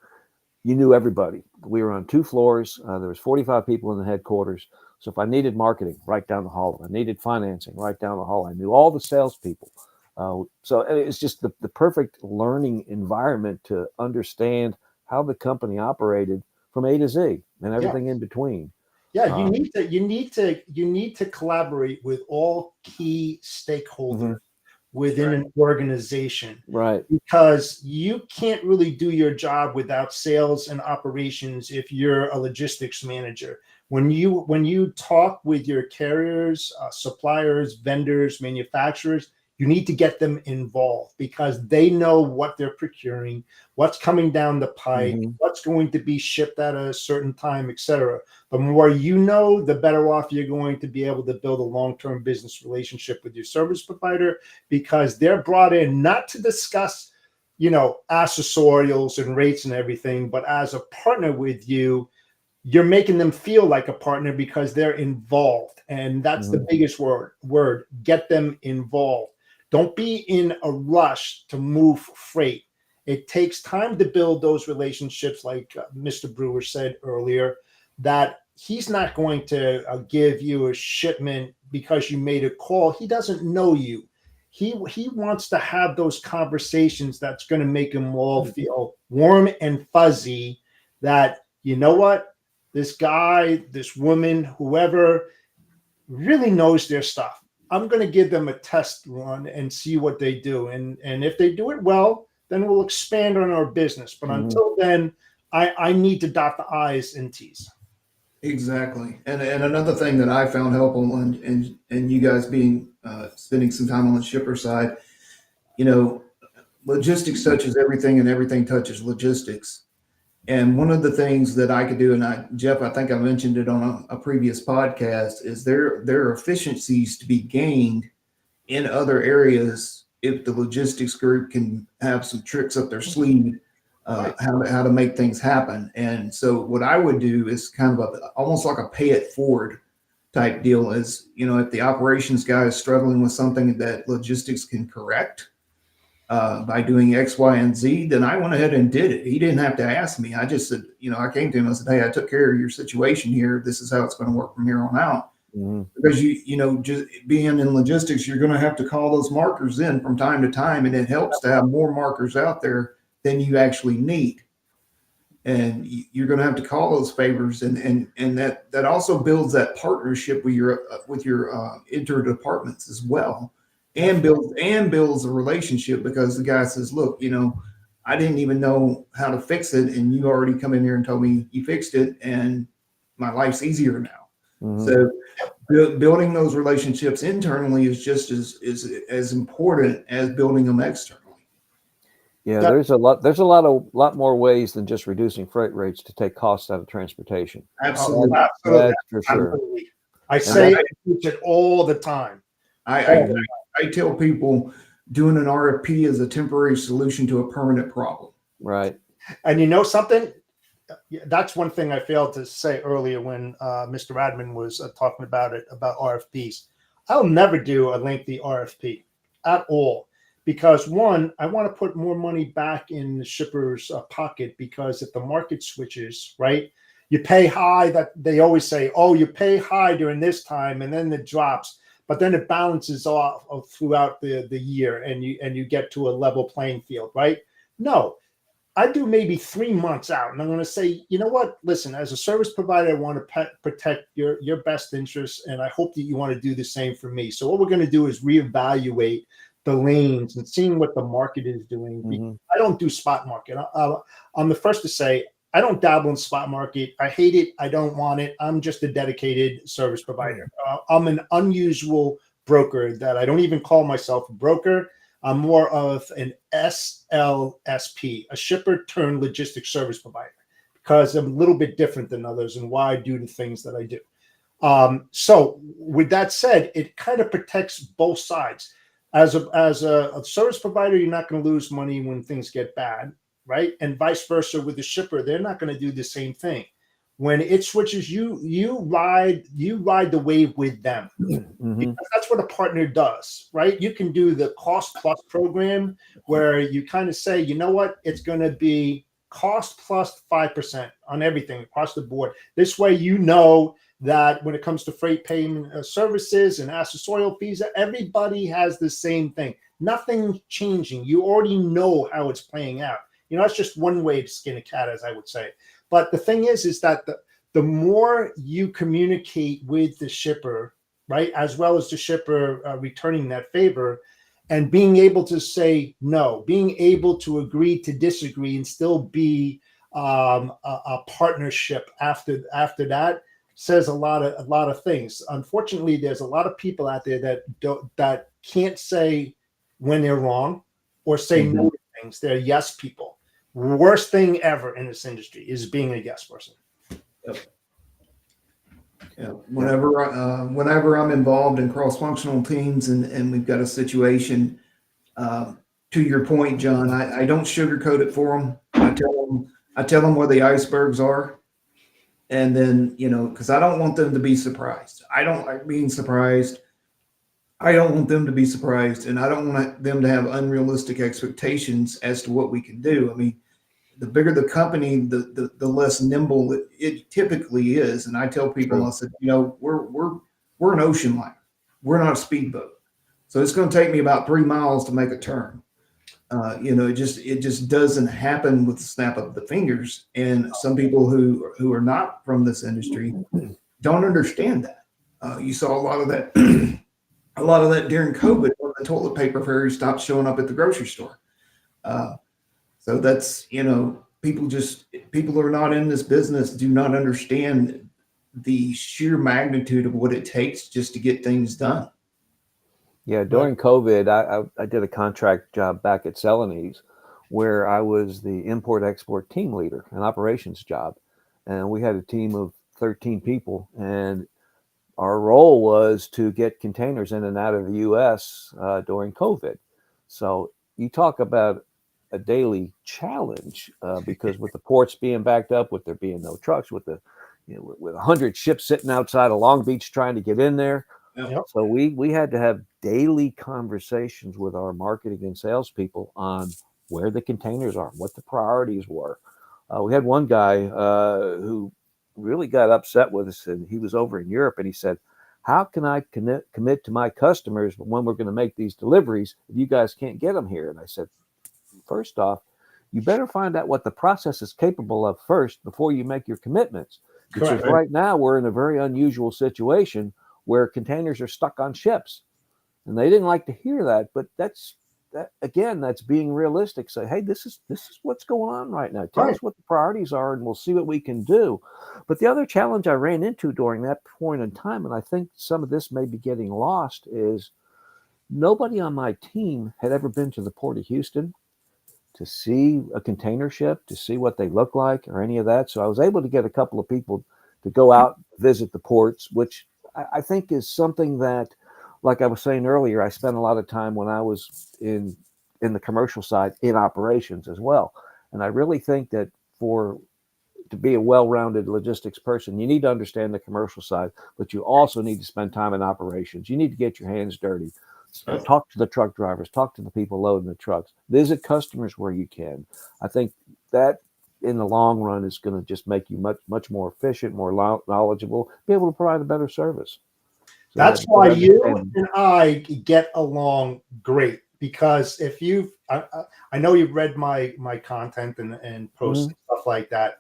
Speaker 3: you knew everybody. We were on 2 floors. There was 45 people in the headquarters. So if I needed marketing, right down the hall. If I needed financing, right down the hall. I knew all the salespeople. So it's just the perfect learning environment to understand how the company operated from A to Z and everything in between.
Speaker 1: Yeah, you need to collaborate with all key stakeholders within an organization,
Speaker 3: right?
Speaker 1: Because you can't really do your job without sales and operations if you're a logistics manager. When you talk with your carriers, suppliers, vendors, manufacturers, you need to get them involved because they know what they're procuring, what's coming down the pipe, what's going to be shipped at a certain time, etc. The more you know, the better off you're going to be able to build a long-term business relationship with your service provider, because they're brought in not to discuss, accessorials and rates and everything, but as a partner with you. You're making them feel like a partner because they're involved. And that's the biggest word, get them involved. Don't be in a rush to move freight. It takes time to build those relationships. Like Mr. Brewer said earlier, that he's not going to give you a shipment because you made a call. He doesn't know you. He wants to have those conversations that's going to make them all feel warm and fuzzy, that, you know what? This guy, this woman, whoever really knows their stuff. I'm going to give them a test run and see what they do. And if they do it well, then we'll expand on our business. But until then, I need to dot the I's and T's.
Speaker 2: Exactly. And another thing that I found helpful, and you guys being spending some time on the shipper side, logistics touches everything and everything touches logistics. And one of the things that I could do, and Jeff, I think I mentioned it on a previous podcast, is there are efficiencies to be gained in other areas if the logistics group can have some tricks up their sleeve, how to make things happen. And so what I would do is kind of almost like a pay it forward type deal. Is, if the operations guy is struggling with something that logistics can correct, by doing X, Y, and Z, then I went ahead and did it. He didn't have to ask me. I just said, I came to him and said, hey, I took care of your situation here. This is how it's going to work from here on out. Because just being in logistics, you're going to have to call those markers in from time to time, and it helps to have more markers out there than you actually need. And you're going to have to call those favors, and that also builds that partnership with your interdepartments as well. And builds a relationship, because the guy says, look, I didn't even know how to fix it, and you already come in here and told me you fixed it, and my life's easier now. So building those relationships internally is just as important as building them externally.
Speaker 3: Yeah,
Speaker 1: That-
Speaker 3: there's a lot more ways than just reducing freight rates to take costs out of transportation.
Speaker 2: Absolutely.
Speaker 1: Absolutely.
Speaker 3: That's for sure.
Speaker 1: Absolutely. I say I teach it all the time.
Speaker 2: I tell people doing an RFP is a temporary solution to a permanent problem.
Speaker 3: Right.
Speaker 1: And you know something? Yeah, that's one thing I failed to say earlier when Mr. Radman was talking about it, about RFPs. I'll never do a lengthy RFP at all because, one, I want to put more money back in the shipper's pocket, because if the market switches, right, you pay high. That they always say, oh, you pay high during this time and then it drops, but then it balances off throughout the year, and you get to a level playing field, right? No, I do maybe 3 months out, and I'm going to say, you know what? Listen, as a service provider, I want to protect your best interests, and I hope that you want to do the same for me. So what we're going to do is reevaluate the lanes and seeing what the market is doing.
Speaker 3: Mhm.
Speaker 1: I don't do spot market. I'm the first to say I don't dabble in spot market. I hate it. I don't want it. I'm just a dedicated service provider. I'm an unusual broker that I don't even call myself a broker. I'm more of an SLSP, a shipper turned logistics service provider, because I'm a little bit different than others and why I do the things that I do. So with that said, it kind of protects both sides. As a service provider, you're not going to lose money when things get bad, right? And vice versa with the shipper, they're not going to do the same thing. When it switches, you ride the wave with them.
Speaker 3: Mhm.
Speaker 1: Because that's what a partner does, right? You can do the cost plus program where you kind of say, you know what, it's going to be cost plus 5% on everything across the board. This way, you know that when it comes to freight payment services and accessorial fees, everybody has the same thing. Nothing changing. You already know how it's playing out. You know, it's just one way to skin a cat, as I would say. But the thing is that the more you communicate with the shipper, right, as well as the shipper returning that favor, and being able to say no, being able to agree to disagree, and still be a partnership after that, says a lot of things. Unfortunately, there's a lot of people out there that can't say when they're wrong or say no to things. They're yes people. Worst thing ever in this industry is being a yes person.
Speaker 2: Yeah. Whenever I'm involved in cross-functional teams and we've got a situation, to your point, John, I don't sugarcoat it for them. I tell them where the icebergs are, and then because I don't want them to be surprised. I don't like being surprised. I don't want them to be surprised, and I don't want them to have unrealistic expectations as to what we can do. I mean, the bigger the company, the less nimble it typically is. And I tell people, I said, we're an ocean liner. We're not a speedboat. So it's going to take me about 3 miles to make a turn. It just doesn't happen with the snap of the fingers. And some people who are not from this industry don't understand that. You saw a lot of that, during COVID when the toilet paper fairy stopped showing up at the grocery store. So that's, people who are not in this business do not understand the sheer magnitude of what it takes just to get things done.
Speaker 3: Yeah, during COVID, I did a contract job back at Celanese where I was the import-export team leader, an operations job. And we had a team of 13 people. And our role was to get containers in and out of the U.S. During COVID. So you talk about a daily challenge because with the ports being backed up, with there being no trucks, with with 100 ships sitting outside of Long Beach trying to get in there.
Speaker 1: Yep.
Speaker 3: So we had to have daily conversations with our marketing and salespeople on where the containers are, what the priorities were. We had one guy who really got upset with us, and he was over in Europe, and he said, how can I commit to my customers when we're going to make these deliveries if you guys can't get them here? And I said, first off, you better find out what the process is capable of first before you make your commitments. Because right now we're in a very unusual situation where containers are stuck on ships. And they didn't like to hear that, but that's being realistic. Say, hey, this is what's going on right now. Tell us what the priorities are and we'll see what we can do. But the other challenge I ran into during that point in time, and I think some of this may be getting lost, is nobody on my team had ever been to the Port of Houston. to see a container ship, to see what they look like or any of that. So I was able to get a couple of people to go out, visit the ports, which I think is something that, like I was saying earlier, I spent a lot of time when I was in the commercial side in operations as well. And I really think that to be a well-rounded logistics person, you need to understand the commercial side, but you also need to spend time in operations. You need to get your hands dirty. Talk to the truck drivers, talk to the people loading the trucks, visit customers where you can. I think that in the long run is going to just make you much more efficient, more knowledgeable, be able to provide a better service. So
Speaker 1: That's why you and I get along great, because if I know you've read my content and posts and stuff like that.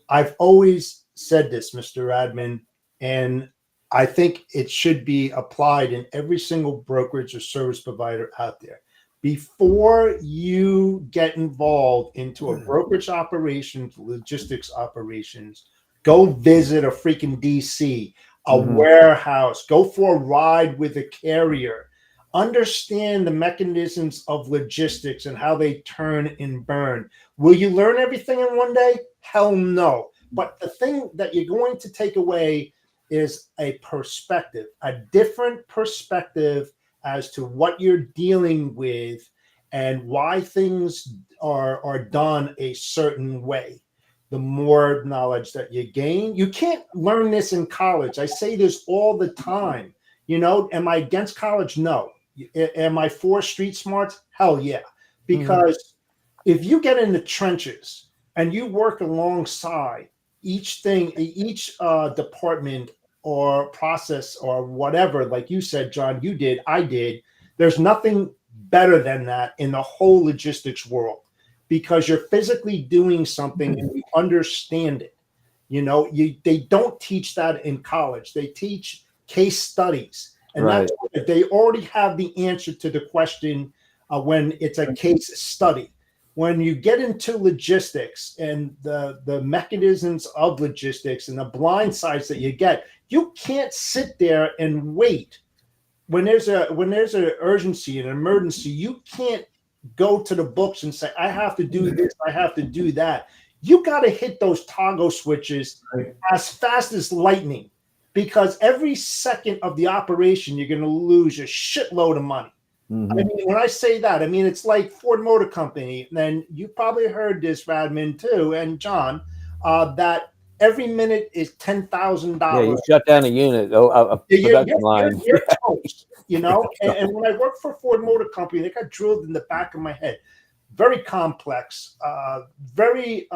Speaker 1: I've always said this, Mr. Radman, and I think it should be applied in every single brokerage or service provider out there. Before you get involved into a brokerage operations, logistics operations, go visit a freaking DC, a warehouse, go for a ride with a carrier. Understand the mechanisms of logistics and how they turn and burn. Will you learn everything in one day? Hell no. But the thing that you're going to take away is a perspective, a different perspective as to what you're dealing with and why things are done a certain way. The more knowledge that you gain, you can't learn this in college. I say this all the time. Am I against college? No. Am I for street smarts? Hell yeah. Because if you get in the trenches and you work alongside each department or process or whatever, like you said, John, you did, I did, there's nothing better than that in the whole logistics world, because you're physically doing something and you understand it. They don't teach that in college. They teach case studies. And that's they already have the answer to the question when it's a case study. When you get into logistics and the mechanisms of logistics and the blind sides that you get, you can't sit there and wait. When there's an urgency, an emergency, you can't go to the books and say, I have to do this, I have to do that. You got to hit those toggle switches as fast as lightning, because every second of the operation, you're going to lose a shitload of money. I mean, when I say that, I mean, it's like Ford Motor Company. And you probably heard this, Radman, too, and John, that every minute is $10,000.
Speaker 3: Yeah, you shut down a unit, a production line.
Speaker 1: You're toast, And when I worked for Ford Motor Company, they got drilled in the back of my head. Very complex, very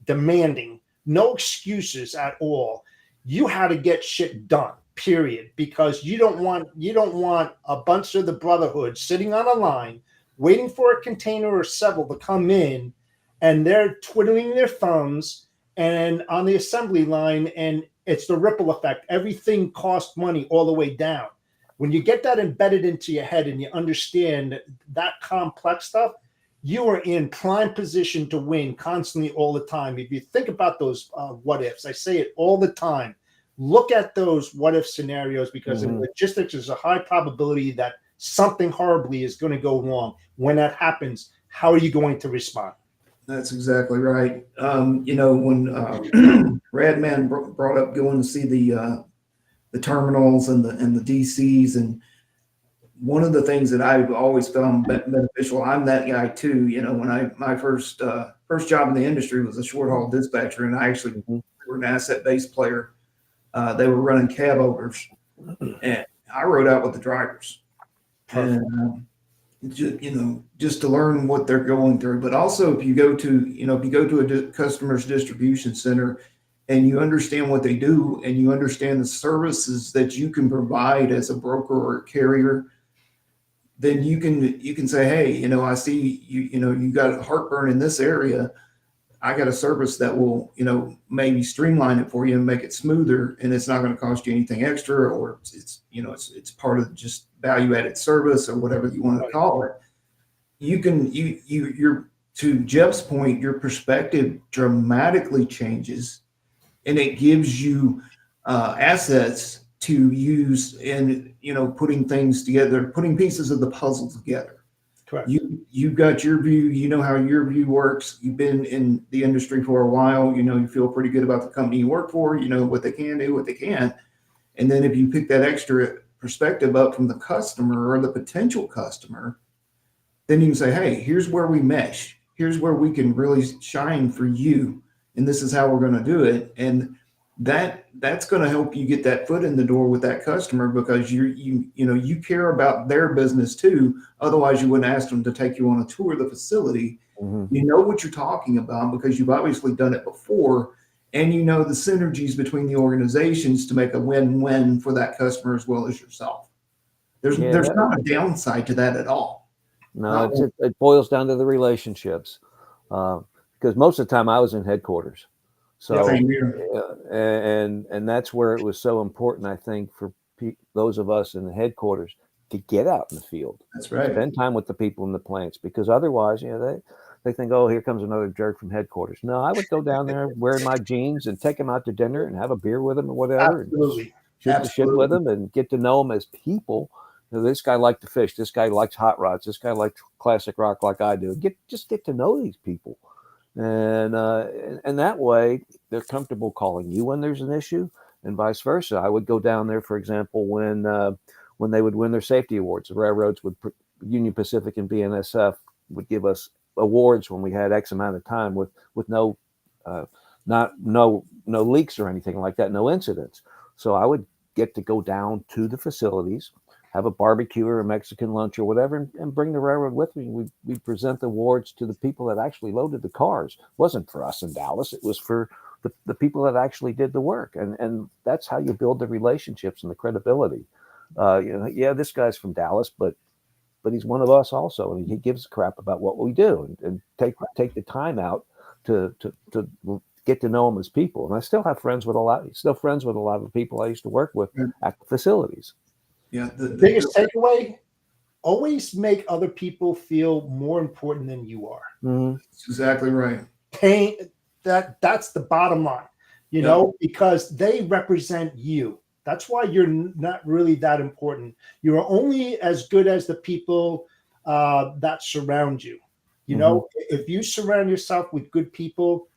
Speaker 1: demanding, no excuses at all. You had to get shit done, period, because you don't want a bunch of the brotherhood sitting on a line waiting for a container or several to come in, and they're twiddling their thumbs and on the assembly line, and it's the ripple effect. Everything costs money all the way down. When you get that embedded into your head and you understand that complex stuff, you are in prime position to win constantly all the time. If you think about those what ifs, I say it all the time. Look at those what if scenarios, because in logistics, there's a high probability that something horribly is going to go wrong. When that happens, how are you going to respond?
Speaker 2: That's exactly right. When Radman brought up going to see the terminals and the DCs, and one of the things that I've always found beneficial, I'm that guy too. When my first job in the industry was a short haul dispatcher, and I actually were an asset based player. They were running cab overs, and I rode out with the drivers, and just to learn what they're going through. But also, if you go to a customer's distribution center and you understand what they do and you understand the services that you can provide as a broker or a carrier, then you can say, hey, I see you got heartburn in this area. I got a service that will, maybe streamline it for you and make it smoother, and it's not going to cost you anything extra, or it's part of just value added service or whatever you want to call it. You're to Jeff's point, your perspective dramatically changes, and it gives you assets to use in putting things together, putting pieces of the puzzle together.
Speaker 1: Correct.
Speaker 2: You've got your view, you know how your view works. You've been in the industry for a while, you feel pretty good about the company you work for, you know what they can do, what they can't. And then if you pick that extra perspective up from the customer or the potential customer, then you can say, hey, here's where we mesh. Here's where we can really shine for you. And this is how we're going to do it. And that's going to help you get that foot in the door with that customer, because you care about their business too. Otherwise, you wouldn't ask them to take you on a tour of the facility.
Speaker 3: Mm-hmm.
Speaker 2: You know what you're talking about because you've obviously done it before, and you know the synergies between the organizations to make a win-win for that customer as well as yourself. There's not a downside to that at all.
Speaker 3: No, it boils down to the relationships, because most of the time I was in headquarters. So, and that's where it was so important, I think, for those of us in the headquarters to get out in the field.
Speaker 2: That's right.
Speaker 3: Spend time with the people in the plants, because otherwise, they think, oh, here comes another jerk from headquarters. No, I would go down there wearing my jeans and take them out to dinner and have a beer with them or whatever.
Speaker 1: Absolutely.
Speaker 3: Shoot the shit with them and get to know them as people. This guy liked to fish. This guy likes hot rods. This guy likes classic rock like I do. Just get to know these people. And that way they're comfortable calling you when there's an issue, and vice versa. I would go down there, for example, when they would win their safety awards. The railroads Union Pacific and BNSF would give us awards when we had X amount of time with no leaks or anything like that, no incidents. So I would get to go down to the facilities, have a barbecue or a Mexican lunch or whatever, and bring the railroad with me. We present the awards to the people that actually loaded the cars. It wasn't for us in Dallas. It was for the people that actually did the work. And that's how you build the relationships and the credibility. This guy's from Dallas, but he's one of us also. And he gives a crap about what we do, and take the time out to get to know them as people. And I still have friends with a lot of the people I used to work with at the facilities.
Speaker 1: Yeah, the biggest takeaway: always make other people feel more important than you are.
Speaker 3: Mm-hmm.
Speaker 2: That's exactly right.
Speaker 1: That's the bottom line, because they represent you. That's why you're not really that important. You're only as good as the people that surround you. If you surround yourself with good people,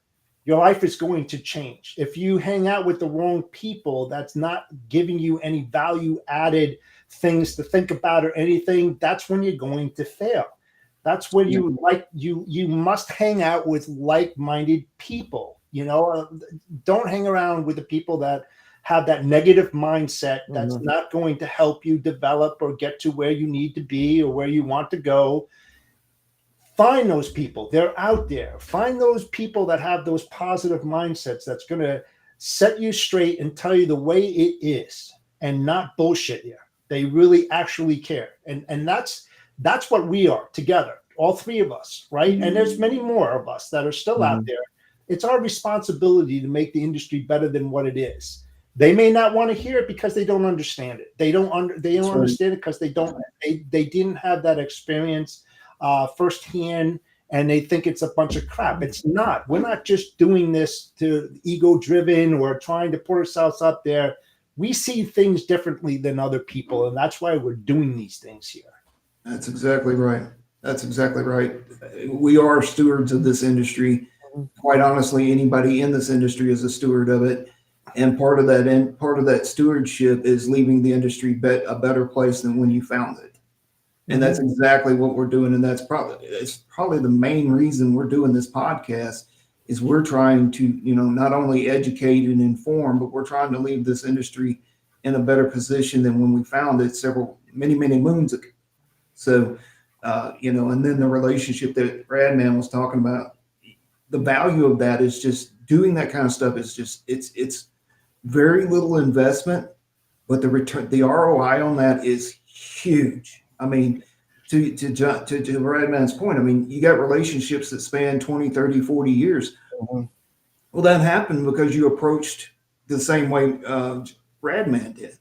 Speaker 1: your life is going to change. If you hang out with the wrong people, that's not giving you any value added things to think about or anything, that's when you're going to fail. That's when you must hang out with like-minded people. Don't hang around with the people that have that negative mindset. That's not going to help you develop or get to where you need to be or where you want to go. Find those people. They're out there. Find those people that have those positive mindsets that's going to set you straight and tell you the way it is and not bullshit you. They really actually care. And that's what we are together, all three of us, right? And there's many more of us that are still out there. It's our responsibility to make the industry better than what it is. They may not want to hear it because they don't understand it. They don't understand it because they didn't have that experience firsthand, and they think it's a bunch of crap. It's not. We're not just doing this to ego-driven or trying to put ourselves up there. We see things differently than other people, and that's why we're doing these things here.
Speaker 2: That's exactly right. That's exactly right. We are stewards of this industry. Quite honestly, anybody in this industry is a steward of it. And part of that stewardship is leaving the industry a better place than when you found it. And that's exactly what we're doing. And it's probably the main reason we're doing this podcast is we're trying to, not only educate and inform, but we're trying to leave this industry in a better position than when we found it many, many moons ago. So, and then the relationship that Radman was talking about, the value of that is just doing that kind of stuff is just, it's very little investment, but the return, the ROI on that is huge. I mean, to Radman's point, I mean, you got relationships that span 20, 30, 40 years. Well, that happened because you approached the same way Radman did.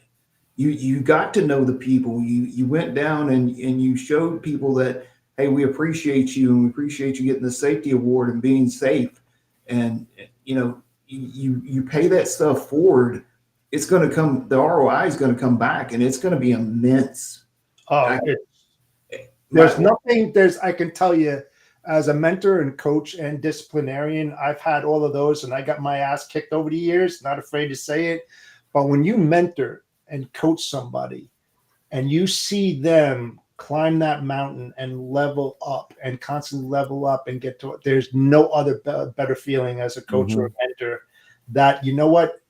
Speaker 2: You got to know the people. You went down and you showed people that, hey, we appreciate you and we appreciate you getting the safety award and being safe. And, you pay that stuff forward, it's going to come, the ROI is going to come back and it's going to be immense.
Speaker 1: I can tell you, as a mentor and coach and disciplinarian, I've had all of those, and I got my ass kicked over the years, not afraid to say it. But when you mentor and coach somebody and you see them climb that mountain and level up and constantly level up and get to it, there's no other better feeling as a coach or a mentor that, you know what,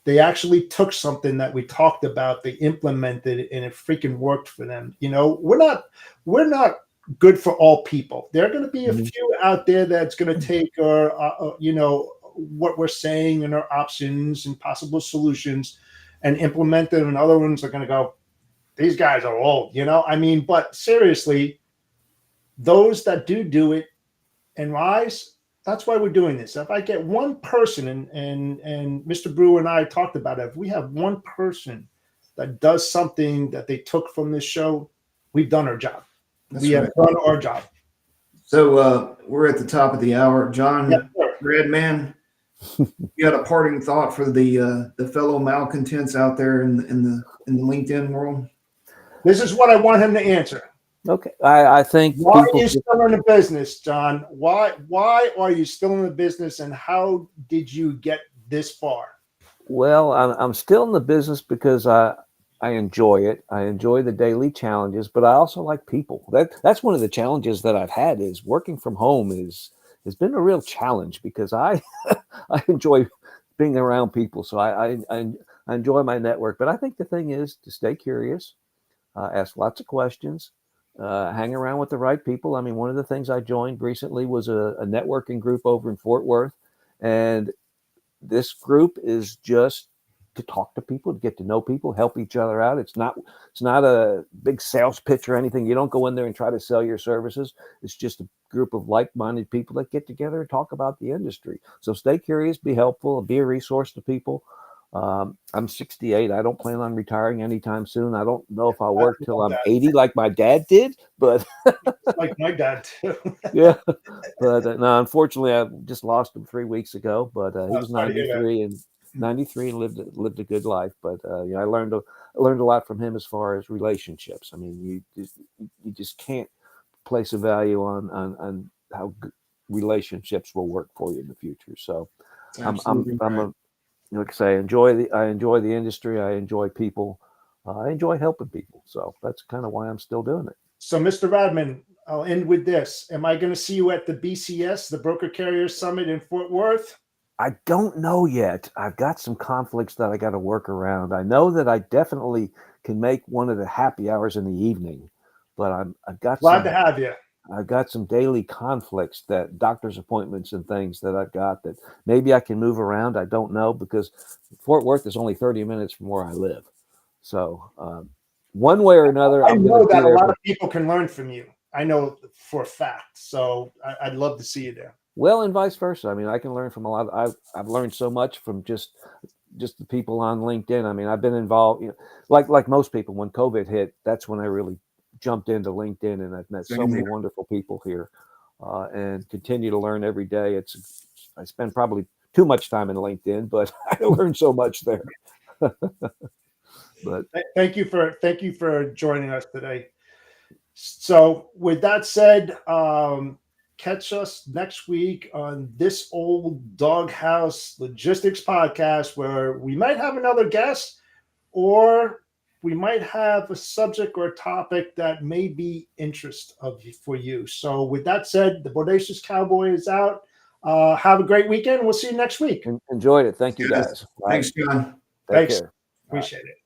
Speaker 1: they actually took something that we talked about, they implemented it, and it freaking worked for them. You know, we're not good for all people. There are going to be a few out there that's going to take what we're saying and our options and possible solutions and implement them, and other ones are going to go, these guys are old, you know. I mean, but seriously, those that do it and rise, that's why we're doing this. If I get one person, and Mr. Brewer and I talked about it, if we have one person that does something that they took from this show, we've done our job. We have done our job.
Speaker 2: So we're at the top of the hour. John,
Speaker 1: Yes,
Speaker 2: Redman, you got a parting thought for the fellow malcontents out there in the LinkedIn world?
Speaker 1: This is what I want him to answer.
Speaker 3: Okay, I think.
Speaker 1: Why are you still in the business, John? Why are you still in the business, and how did you get this far?
Speaker 3: Well, I'm still in the business because I enjoy it. I enjoy the daily challenges, but I also like people. That's one of the challenges that I've had is working from home has been a real challenge because I I enjoy being around people. So I enjoy my network. But I think the thing is to stay curious, ask lots of questions, hang around with the right people. I mean, one of the things I joined recently was a networking group over in Fort Worth, and this group is just to talk to people, to get to know people, help each other out. It's not a big sales pitch or anything. You don't go in there and try to sell your services. It's just a group of like-minded people that get together and talk about the industry. So stay curious, be helpful, be a resource to people. I'm 68. I don't plan on retiring anytime soon. I don't know if I'll work till I'm 80 like my dad did, but
Speaker 1: like my dad too.
Speaker 3: Yeah, but no, unfortunately, I just lost him 3 weeks ago. But he was 93 and lived a good life. But I learned a lot from him as far as relationships. I mean, you just can't place a value on how relationships will work for you in the future. So I'm like I say, I enjoy the industry. I enjoy people. I enjoy helping people. So that's kind of why I'm still doing it.
Speaker 1: So, Mr. Radman, I'll end with this. Am I going to see you at the BCS, the Broker Carrier Summit in Fort Worth?
Speaker 3: I don't know yet. I've got some conflicts that I got to work around. I know that I definitely can make one of the happy hours in the evening, but I've got
Speaker 1: glad to have you.
Speaker 3: I've got some daily conflicts, that doctor's appointments and things that I've got that maybe I can move around. I don't know, because Fort Worth is only 30 minutes from where I live. So one way or another,
Speaker 1: I know that a lot of people can learn from you. I know for a fact. So I'd love to see you there.
Speaker 3: Well, and vice versa. I mean, I can learn from a lot. I've learned so much from just the people on LinkedIn. I mean, I've been involved, like most people, when COVID hit, that's when I really jumped into LinkedIn, and I've met so many wonderful people here, and continue to learn every day. I spend probably too much time in LinkedIn, but I learned so much there. But
Speaker 1: thank you for joining us today. So with that said, catch us next week on This Old Doghouse Logistics Podcast, where we might have another guest, or we might have a subject or a topic that may be interest for you. So with that said, the Bodacious Cowboy is out. Have a great weekend. We'll see you next week.
Speaker 3: Enjoyed it. Thank you, guys.
Speaker 2: Thanks, John.
Speaker 1: Thanks. Appreciate it.